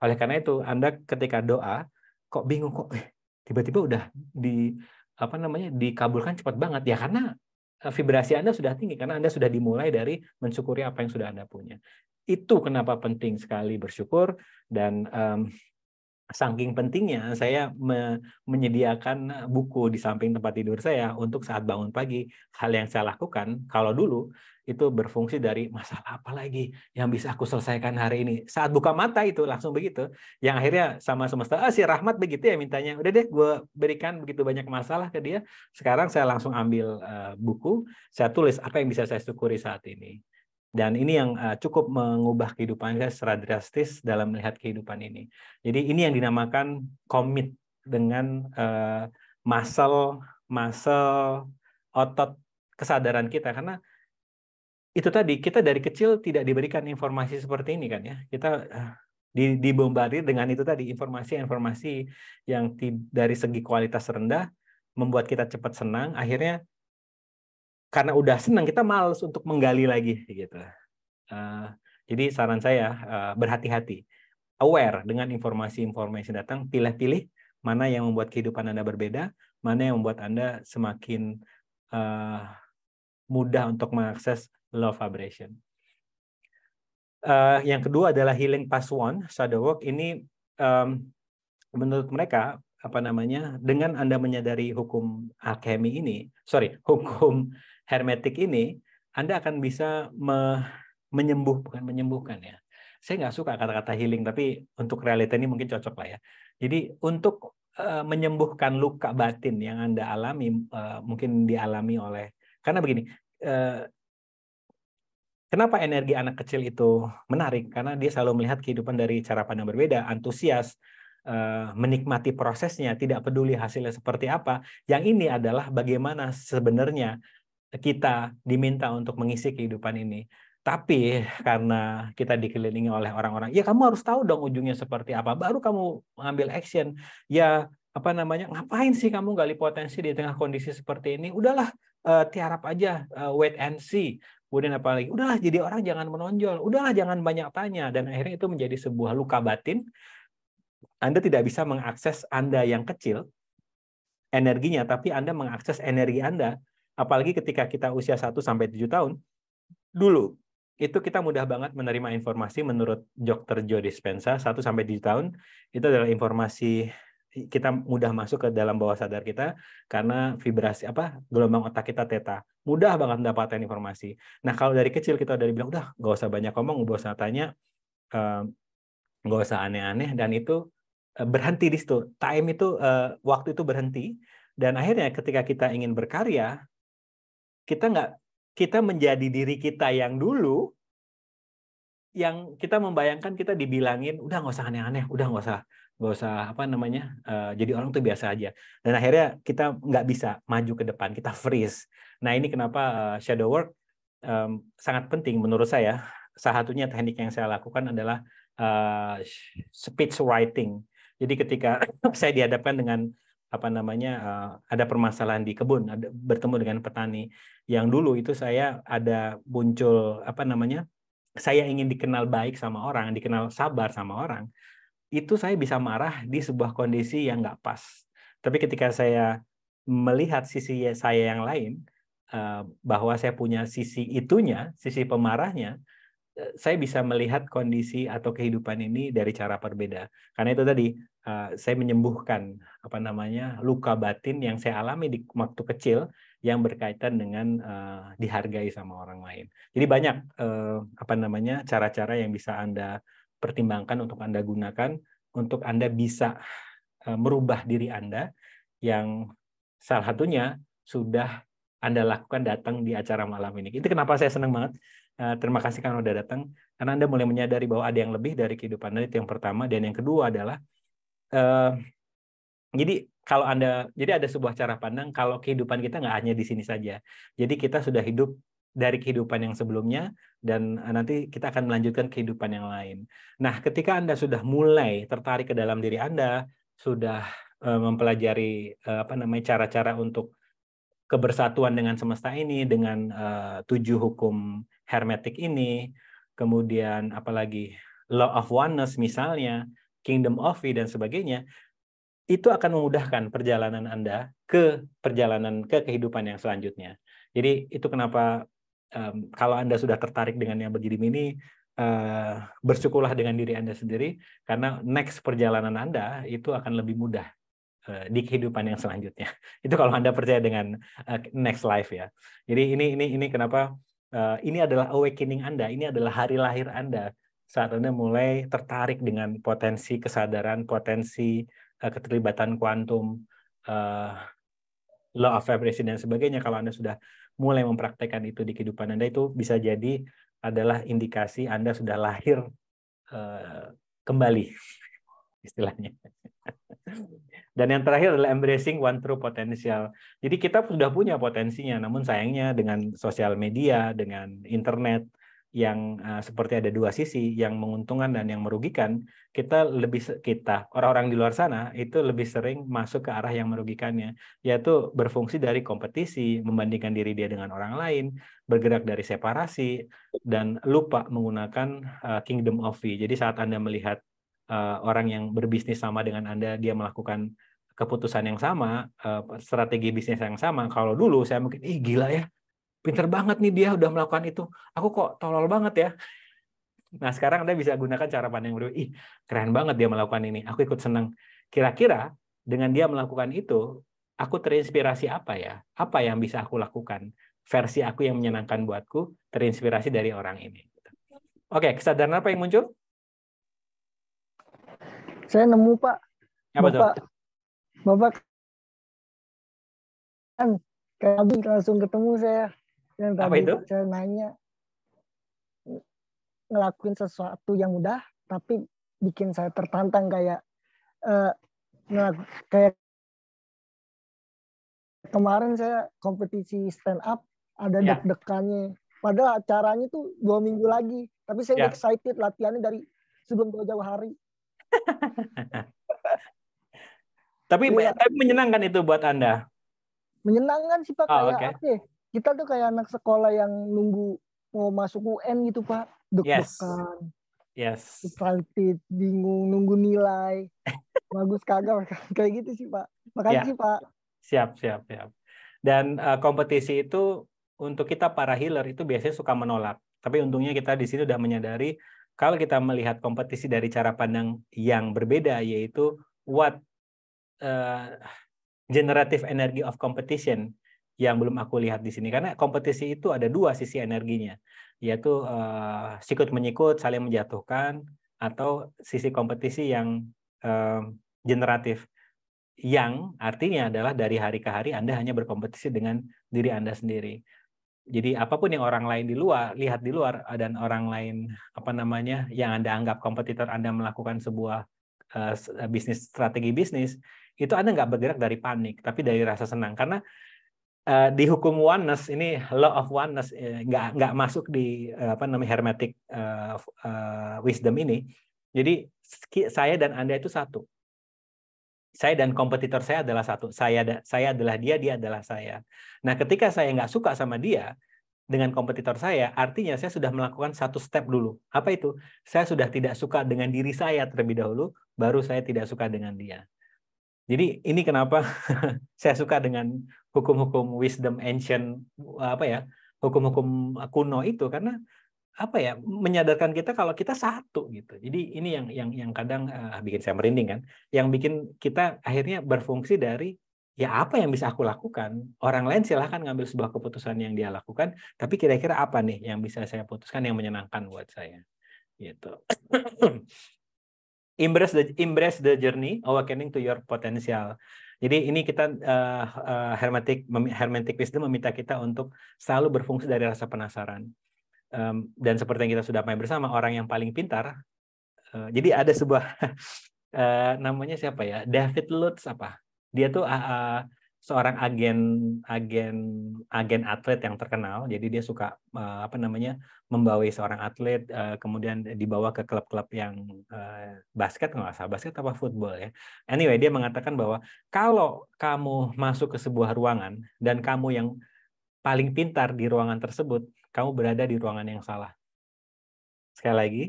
Oleh karena itu, Anda ketika doa kok bingung, kok tiba-tiba udah dikabulkan cepat banget, ya karena vibrasi Anda sudah tinggi, karena Anda sudah dimulai dari mensyukuri apa yang sudah Anda punya. Itu kenapa penting sekali bersyukur, dan saking pentingnya saya menyediakan buku di samping tempat tidur saya untuk saat bangun pagi. Hal yang saya lakukan kalau dulu itu berfungsi dari masalah apa lagi yang bisa aku selesaikan hari ini. Saat buka mata itu langsung begitu. Yang akhirnya sama semesta, si Rahmat begitu ya mintanya. Udah deh, gue berikan begitu banyak masalah ke dia. Sekarang saya langsung ambil buku, saya tulis apa yang bisa saya syukuri saat ini. Dan ini yang cukup mengubah kehidupan saya secara drastis dalam melihat kehidupan ini. Jadi ini yang dinamakan komit dengan muscle otot kesadaran kita. Karena itu tadi, kita dari kecil tidak diberikan informasi seperti ini kan ya. Kita dibombardir dengan itu tadi, informasi-informasi yang dari segi kualitas rendah membuat kita cepat senang, akhirnya karena udah senang kita malas untuk menggali lagi gitu. Jadi saran saya berhati-hati, aware dengan informasi-informasi datang, pilih-pilih mana yang membuat kehidupan Anda berbeda, mana yang membuat Anda semakin mudah untuk mengakses law of vibration. Yang kedua adalah healing past one, shadow work. Ini menurut mereka dengan Anda menyadari hukum alchemy ini, hukum hermetik ini, Anda akan bisa bukan menyembuhkan ya. Saya nggak suka kata-kata healing, tapi untuk realita ini mungkin cocok lah ya. Jadi untuk menyembuhkan luka batin yang Anda alami, mungkin dialami oleh, karena begini, kenapa energi anak kecil itu menarik? Karena dia selalu melihat kehidupan dari cara pandang berbeda, antusias, menikmati prosesnya, tidak peduli hasilnya seperti apa. Yang ini adalah bagaimana sebenarnya kita diminta untuk mengisi kehidupan ini. Tapi karena kita dikelilingi oleh orang-orang, ya kamu harus tahu dong ujungnya seperti apa, baru kamu mengambil action. Ya ngapain sih kamu gali potensi di tengah kondisi seperti ini? Udahlah, tiarap aja, wait and see. Kemudian apalagi, udahlah jadi orang jangan menonjol, udahlah jangan banyak tanya. Dan akhirnya itu menjadi sebuah luka batin. Anda tidak bisa mengakses Anda yang kecil, energinya, tapi Anda mengakses energi Anda. Apalagi ketika kita usia 1-7 tahun, dulu, itu kita mudah banget menerima informasi menurut Dr. Joe Dispenza, 1-7 tahun, itu adalah informasi kita mudah masuk ke dalam bawah sadar kita karena vibrasi gelombang otak kita theta. Mudah banget mendapatkan informasi. Nah, kalau dari kecil kita udah dibilang, udah nggak usah banyak ngomong, nggak usah tanya, nggak usah aneh-aneh, dan itu berhenti di situ. Time itu, waktu itu berhenti, dan akhirnya ketika kita ingin berkarya, kita menjadi diri kita yang dulu, yang kita membayangkan kita dibilangin udah nggak usah aneh-aneh, udah nggak usah jadi orang tuh biasa aja, dan akhirnya kita nggak bisa maju ke depan, kita freeze. Nah, ini kenapa shadow work sangat penting menurut saya. Salah satunya teknik yang saya lakukan adalah speech writing. Jadi ketika saya dihadapkan dengan ada permasalahan di kebun, bertemu dengan petani yang dulu itu saya ada muncul saya ingin dikenal baik sama orang, dikenal sabar sama orang, itu saya bisa marah di sebuah kondisi yang nggak pas. Tapi ketika saya melihat sisi saya yang lain, bahwa saya punya sisi itunya, sisi pemarahnya, saya bisa melihat kondisi atau kehidupan ini dari cara berbeda. Karena itu tadi, saya menyembuhkan luka batin yang saya alami di waktu kecil yang berkaitan dengan dihargai sama orang lain. Jadi banyak cara-cara yang bisa Anda pertimbangkan untuk Anda gunakan untuk Anda bisa merubah diri Anda, yang salah satunya sudah Anda lakukan datang di acara malam ini. Itu kenapa saya senang banget. Terima kasih karena udah datang, karena Anda mulai menyadari bahwa ada yang lebih dari kehidupan Anda. Itu yang pertama. Dan yang kedua adalah jadi ada sebuah cara pandang kalau kehidupan kita nggak hanya di sini saja. Jadi kita sudah hidup dari kehidupan yang sebelumnya, dan nanti kita akan melanjutkan kehidupan yang lain. Nah, ketika Anda sudah mulai tertarik ke dalam diri Anda, sudah mempelajari cara-cara untuk kebersatuan dengan semesta ini, dengan 7 hukum hermetik ini, kemudian apalagi law of oneness misalnya, kingdom of we dan sebagainya, itu akan memudahkan perjalanan Anda ke kehidupan yang selanjutnya. Jadi itu kenapa kalau Anda sudah tertarik dengan yang begini ini, bersyukurlah dengan diri Anda sendiri, karena next perjalanan Anda itu akan lebih mudah di kehidupan yang selanjutnya. Itu kalau Anda percaya dengan next life ya. Jadi ini kenapa ini adalah awakening Anda, ini adalah hari lahir Anda saat Anda mulai tertarik dengan potensi kesadaran, potensi keterlibatan kuantum, law of vibration dan sebagainya. Kalau Anda sudah mulai mempraktekkan itu di kehidupan Anda, itu bisa jadi adalah indikasi Anda sudah lahir kembali, istilahnya. Dan yang terakhir adalah embracing one true potential. Jadi kita sudah punya potensinya, namun sayangnya dengan sosial media, dengan internet yang seperti ada dua sisi, yang menguntungkan dan yang merugikan, kita orang-orang di luar sana itu lebih sering masuk ke arah yang merugikannya, yaitu berfungsi dari kompetisi, membandingkan diri dia dengan orang lain, bergerak dari separasi, dan lupa menggunakan kingdom of we. Jadi saat Anda melihat orang yang berbisnis sama dengan Anda, dia melakukan keputusan yang sama, strategi bisnis yang sama. Kalau dulu saya mungkin, gila ya, pinter banget nih dia udah melakukan itu. Aku kok tolol banget ya. Nah sekarang Anda bisa gunakan cara pandang yang berbeda. Keren banget dia melakukan ini. Aku ikut senang. Kira-kira dengan dia melakukan itu, aku terinspirasi apa ya? Apa yang bisa aku lakukan? Versi aku yang menyenangkan buatku, terinspirasi dari orang ini. Oke, kesadaran apa yang muncul? Saya nemu Pak. Apa tuh? Bapak kan kami langsung ketemu saya yang tadi saya nanya, ngelakuin sesuatu yang mudah tapi bikin saya tertantang, kayak kayak kemarin saya kompetisi stand up, ada deg-degannya, padahal acaranya tuh 2 minggu lagi, tapi saya udah excited latihannya dari sebelum jauh-jauh hari. Tapi menyenangkan itu buat Anda? Menyenangkan sih Pak, kayak apa ya? Kita tuh kayak anak sekolah yang nunggu mau masuk UN gitu Pak, deg-degan, excited, bingung, nunggu nilai, bagus kagak, kayak gitu sih Pak. Makasih Pak. Siap. Dan kompetisi itu untuk kita para healer itu biasanya suka menolak. Tapi untungnya kita di sini sudah menyadari kalau kita melihat kompetisi dari cara pandang yang berbeda, yaitu what generative energy of competition yang belum aku lihat di sini. Karena kompetisi itu ada dua sisi energinya, yaitu sikut menyikut, saling menjatuhkan, atau sisi kompetisi yang generatif, yang artinya adalah dari hari ke hari Anda hanya berkompetisi dengan diri Anda sendiri. Jadi apapun yang orang lain lihat di luar, dan orang lain yang Anda anggap kompetitor Anda melakukan sebuah strategi bisnis, itu Anda nggak bergerak dari panik, tapi dari rasa senang. Karena di hukum oneness ini, law of oneness, nggak masuk di hermetic wisdom ini. Jadi saya dan Anda itu satu. Saya dan kompetitor saya adalah satu. Saya adalah dia adalah saya. Nah, ketika saya nggak suka sama dia dengan kompetitor saya, artinya saya sudah melakukan satu step dulu. Apa itu? Saya sudah tidak suka dengan diri saya terlebih dahulu, baru saya tidak suka dengan dia. Jadi ini kenapa saya suka dengan hukum-hukum wisdom ancient, hukum-hukum kuno itu, karena menyadarkan kita kalau kita satu gitu. Jadi ini yang kadang bikin saya merinding kan, yang bikin kita akhirnya berfungsi dari apa yang bisa aku lakukan. Orang lain silahkan ngambil sebuah keputusan yang dia lakukan, tapi kira-kira apa nih yang bisa saya putuskan yang menyenangkan buat saya gitu. Embrace the journey, awakening to your potential. Jadi ini kita hermetic wisdom meminta kita untuk selalu berfungsi dari rasa penasaran. Dan seperti yang kita sudah main bersama, orang yang paling pintar, jadi ada sebuah namanya siapa ya, David Lutz dia tuh seorang agen atlet yang terkenal. Jadi dia suka membawai seorang atlet, kemudian dibawa ke klub-klub yang basket apa football ya. Anyway, dia mengatakan bahwa kalau kamu masuk ke sebuah ruangan dan kamu yang paling pintar di ruangan tersebut, kamu berada di ruangan yang salah. Sekali lagi,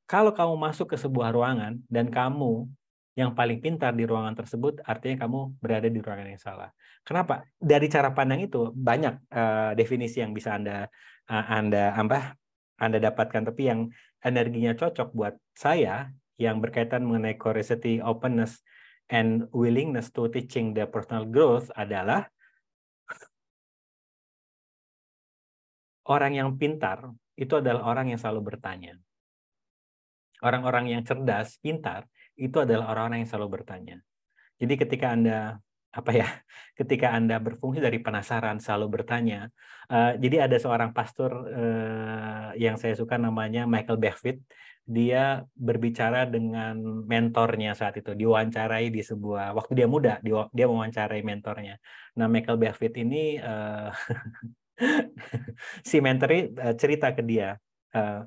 kalau kamu masuk ke sebuah ruangan dan kamu yang paling pintar di ruangan tersebut, artinya kamu berada di ruangan yang salah. Kenapa? Dari cara pandang itu banyak definisi yang bisa Anda dapatkan, tapi yang energinya cocok buat saya, yang berkaitan mengenai curiosity, openness, and willingness to teaching the personal growth adalah orang yang pintar itu adalah orang yang selalu bertanya. Orang-orang yang cerdas, pintar, itu adalah orang-orang yang selalu bertanya. Jadi ketika Anda apa ya, ketika Anda berfungsi dari penasaran, selalu bertanya. Jadi ada seorang pastor yang saya suka namanya Michael Beckwith. Dia berbicara dengan mentornya saat itu, diwawancarai di sebuah waktu dia muda, dia mewawancarai mentornya. Nah, Michael Beckwith ini si mentornya cerita ke dia,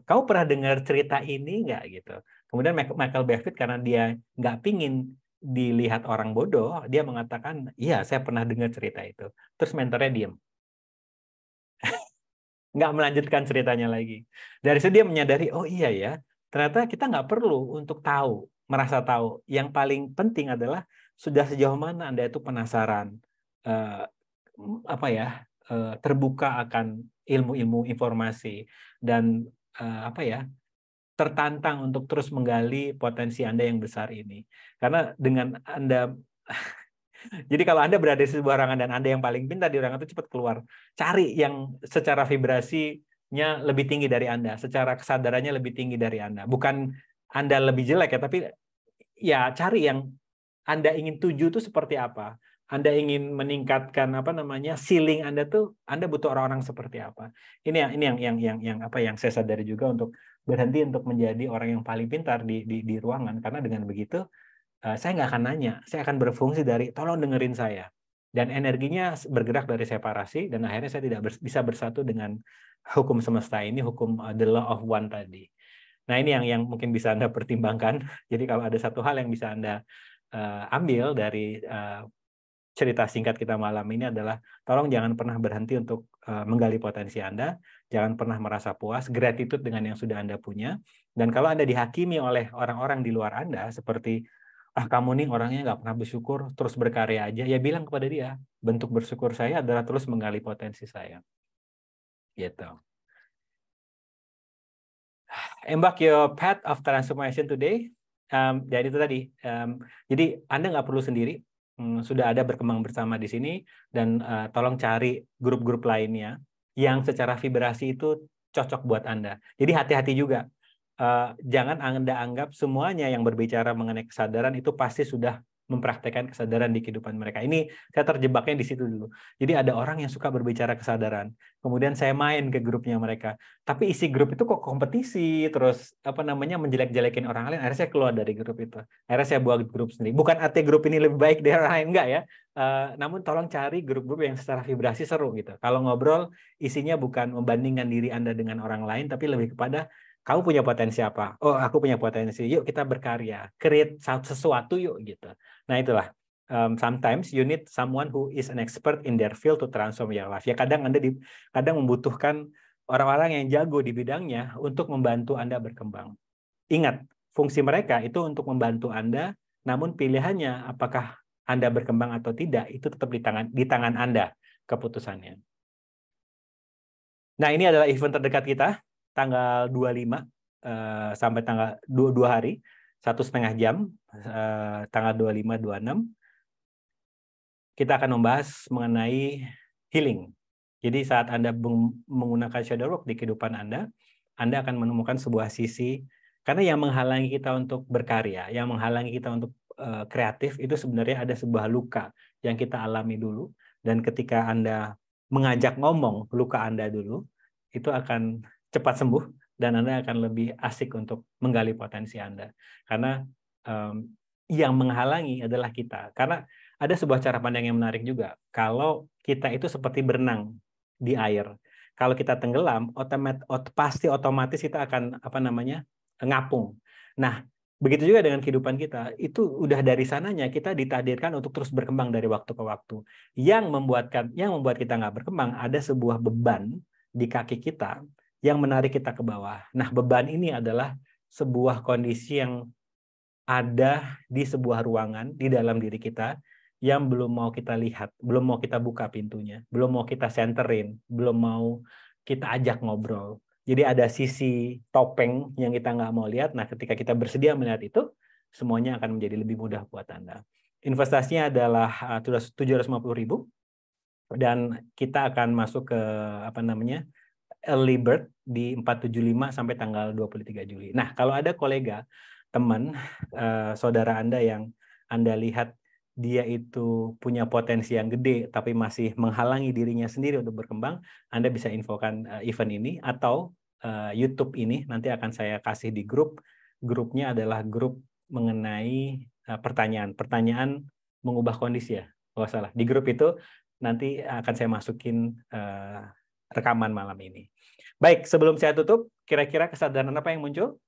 kamu pernah dengar cerita ini nggak gitu. Kemudian Michael Beckwith karena dia nggak pingin dilihat orang bodoh, dia mengatakan, iya saya pernah dengar cerita itu. Terus mentornya diem, nggak melanjutkan ceritanya lagi. Dari situ dia menyadari, oh iya ya, ternyata kita nggak perlu untuk tahu, merasa tahu. Yang paling penting adalah sudah sejauh mana Anda itu penasaran, eh, apa ya, terbuka akan ilmu-ilmu informasi dan apa ya, tertantang untuk terus menggali potensi Anda yang besar ini. Karena dengan Anda jadi kalau Anda berada di sebuah ruangan dan Anda yang paling pintar di ruangan itu cepat keluar. Cari yang secara vibrasinya lebih tinggi dari Anda, secara kesadarannya lebih tinggi dari Anda. Bukan Anda lebih jelek ya, tapi ya cari yang Anda ingin tuju itu seperti apa. Anda ingin meningkatkan apa namanya ceiling Anda tuh, Anda butuh orang-orang seperti apa. Ini yang apa yang saya sadari juga untuk berhenti untuk menjadi orang yang paling pintar di ruangan, karena dengan begitu saya nggak akan nanya, saya akan berfungsi dari tolong dengerin saya. Dan energinya bergerak dari separasi, dan akhirnya saya tidak bisa bersatu dengan hukum semesta ini, hukum the law of one tadi. Nah, ini yang mungkin bisa Anda pertimbangkan. Jadi kalau ada satu hal yang bisa Anda ambil dari cerita singkat kita malam ini adalah, tolong jangan pernah berhenti untuk menggali potensi Anda, jangan pernah merasa puas, gratitude dengan yang sudah Anda punya, dan kalau Anda dihakimi oleh orang-orang di luar Anda, seperti, kamu nih orangnya nggak pernah bersyukur, terus berkarya aja, ya bilang kepada dia, bentuk bersyukur saya adalah terus menggali potensi saya. Gitu. Embark your path of transformation today. Dan itu tadi. Jadi Anda nggak perlu sendiri. Sudah ada berkembang bersama di sini. Dan tolong cari grup-grup lainnya yang secara vibrasi itu cocok buat Anda. Jadi hati-hati juga. Jangan Anda anggap semuanya yang berbicara mengenai kesadaran itu pasti sudah mempraktekkan kesadaran di kehidupan mereka. Ini saya terjebaknya di situ dulu. Jadi ada orang yang suka berbicara kesadaran. Kemudian saya main ke grupnya mereka. Tapi isi grup itu kok kompetisi, terus apa namanya menjelek-jelekin orang lain. Akhirnya saya keluar dari grup itu. Akhirnya saya buat grup sendiri. Bukan arti grup ini lebih baik dari orang lain, enggak ya. Namun tolong cari grup-grup yang secara vibrasi seru gitu. Kalau ngobrol isinya bukan membandingkan diri Anda dengan orang lain, tapi lebih kepada kamu punya potensi apa? Oh, aku punya potensi. Yuk kita berkarya, create sesuatu yuk gitu. Nah itulah. Sometimes you need someone who is an expert in their field to transform your life. Ya kadang Anda kadang membutuhkan orang-orang yang jago di bidangnya untuk membantu Anda berkembang. Ingat, fungsi mereka itu untuk membantu Anda, namun pilihannya apakah Anda berkembang atau tidak itu tetap di tangan Anda keputusannya. Nah, ini adalah event terdekat kita, tanggal 25 sampai tanggal 2 hari, 1,5 jam, tanggal 25-26. Kita akan membahas mengenai healing. Jadi saat Anda menggunakan shadow work di kehidupan Anda akan menemukan sebuah sisi, karena yang menghalangi kita untuk berkarya, yang menghalangi kita untuk kreatif, itu sebenarnya ada sebuah luka yang kita alami dulu, dan ketika Anda mengajak ngomong luka Anda dulu, itu akan cepat sembuh, dan Anda akan lebih asik untuk menggali potensi Anda. Karena yang menghalangi adalah kita. Karena ada sebuah cara pandang yang menarik juga. Kalau kita itu seperti berenang di air. Kalau kita tenggelam, pasti otomatis kita akan apa namanya ngapung. Nah, begitu juga dengan kehidupan kita. Itu udah dari sananya kita ditakdirkan untuk terus berkembang dari waktu ke waktu. Yang membuat kita nggak berkembang, ada sebuah beban di kaki kita yang menarik kita ke bawah. Nah, beban ini adalah sebuah kondisi yang ada di sebuah ruangan di dalam diri kita yang belum mau kita lihat, belum mau kita buka pintunya, belum mau kita senterin, belum mau kita ajak ngobrol. Jadi ada sisi topeng yang kita nggak mau lihat. Nah, ketika kita bersedia melihat itu, semuanya akan menjadi lebih mudah buat Anda. Investasinya adalah 750.000 dan kita akan masuk ke apa namanya early bird di 475 sampai tanggal 23 Juli. Nah, kalau ada kolega, teman, saudara Anda yang Anda lihat dia itu punya potensi yang gede tapi masih menghalangi dirinya sendiri untuk berkembang, Anda bisa infokan event ini atau YouTube ini nanti akan saya kasih di grup. Grupnya adalah grup mengenai pertanyaan mengubah kondisi ya, kalau salah. Di grup itu nanti akan saya masukin rekaman malam ini. Baik, sebelum saya tutup, kira-kira kesadaran apa yang muncul?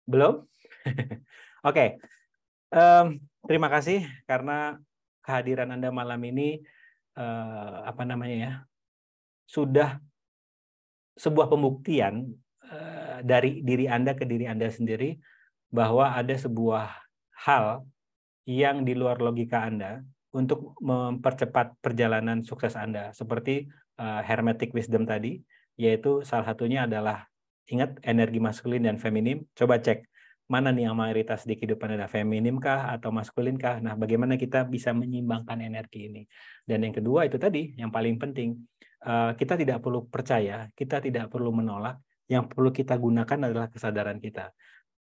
Belum? Oke. Terima kasih karena kehadiran Anda malam ini sudah sebuah pembuktian dari diri Anda ke diri Anda sendiri bahwa ada sebuah hal yang di luar logika Anda untuk mempercepat perjalanan sukses Anda, seperti Hermetic Wisdom tadi, yaitu salah satunya adalah ingat energi maskulin dan feminim. Coba cek mana nih yang mayoritas di kehidupan Anda, feminim kah atau maskulin kah? Nah, bagaimana kita bisa menyeimbangkan energi ini? Dan yang kedua itu tadi yang paling penting, kita tidak perlu percaya, kita tidak perlu menolak, yang perlu kita gunakan adalah kesadaran kita.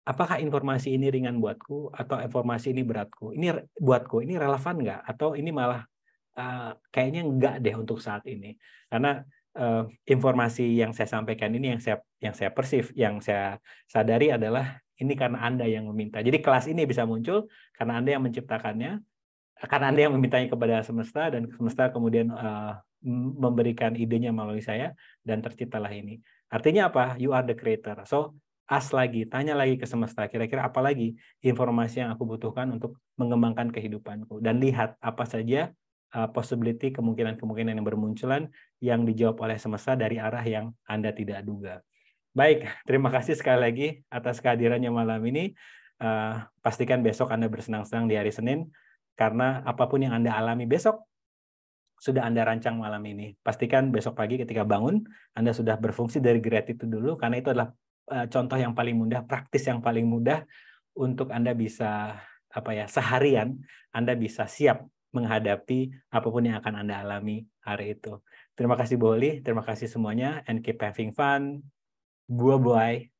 Apakah informasi ini ringan buatku atau informasi ini beratku? Ini buatku, ini relevan nggak? Atau ini malah kayaknya enggak deh untuk saat ini. Karena informasi yang saya sampaikan ini yang saya perceive, yang saya sadari adalah ini karena Anda yang meminta. Jadi kelas ini bisa muncul karena Anda yang menciptakannya, karena Anda yang memintanya kepada semesta, dan semesta kemudian memberikan idenya melalui saya, dan terciptalah ini. Artinya apa? You are the creator. So, ask lagi, tanya lagi ke semesta, kira-kira apa lagi informasi yang aku butuhkan untuk mengembangkan kehidupanku. Dan lihat apa saja possibility, kemungkinan-kemungkinan yang bermunculan yang dijawab oleh semesta dari arah yang Anda tidak duga. Baik, terima kasih sekali lagi atas kehadirannya malam ini. Pastikan besok Anda bersenang-senang di hari Senin, karena apapun yang Anda alami besok, sudah Anda rancang malam ini. Pastikan besok pagi ketika bangun, Anda sudah berfungsi dari gratitude dulu, karena itu adalah contoh yang paling mudah, praktis yang paling mudah untuk Anda bisa seharian Anda bisa siap menghadapi apapun yang akan Anda alami hari itu. Terima kasih Bu Holly, terima kasih semuanya, and keep having fun. Bye-bye.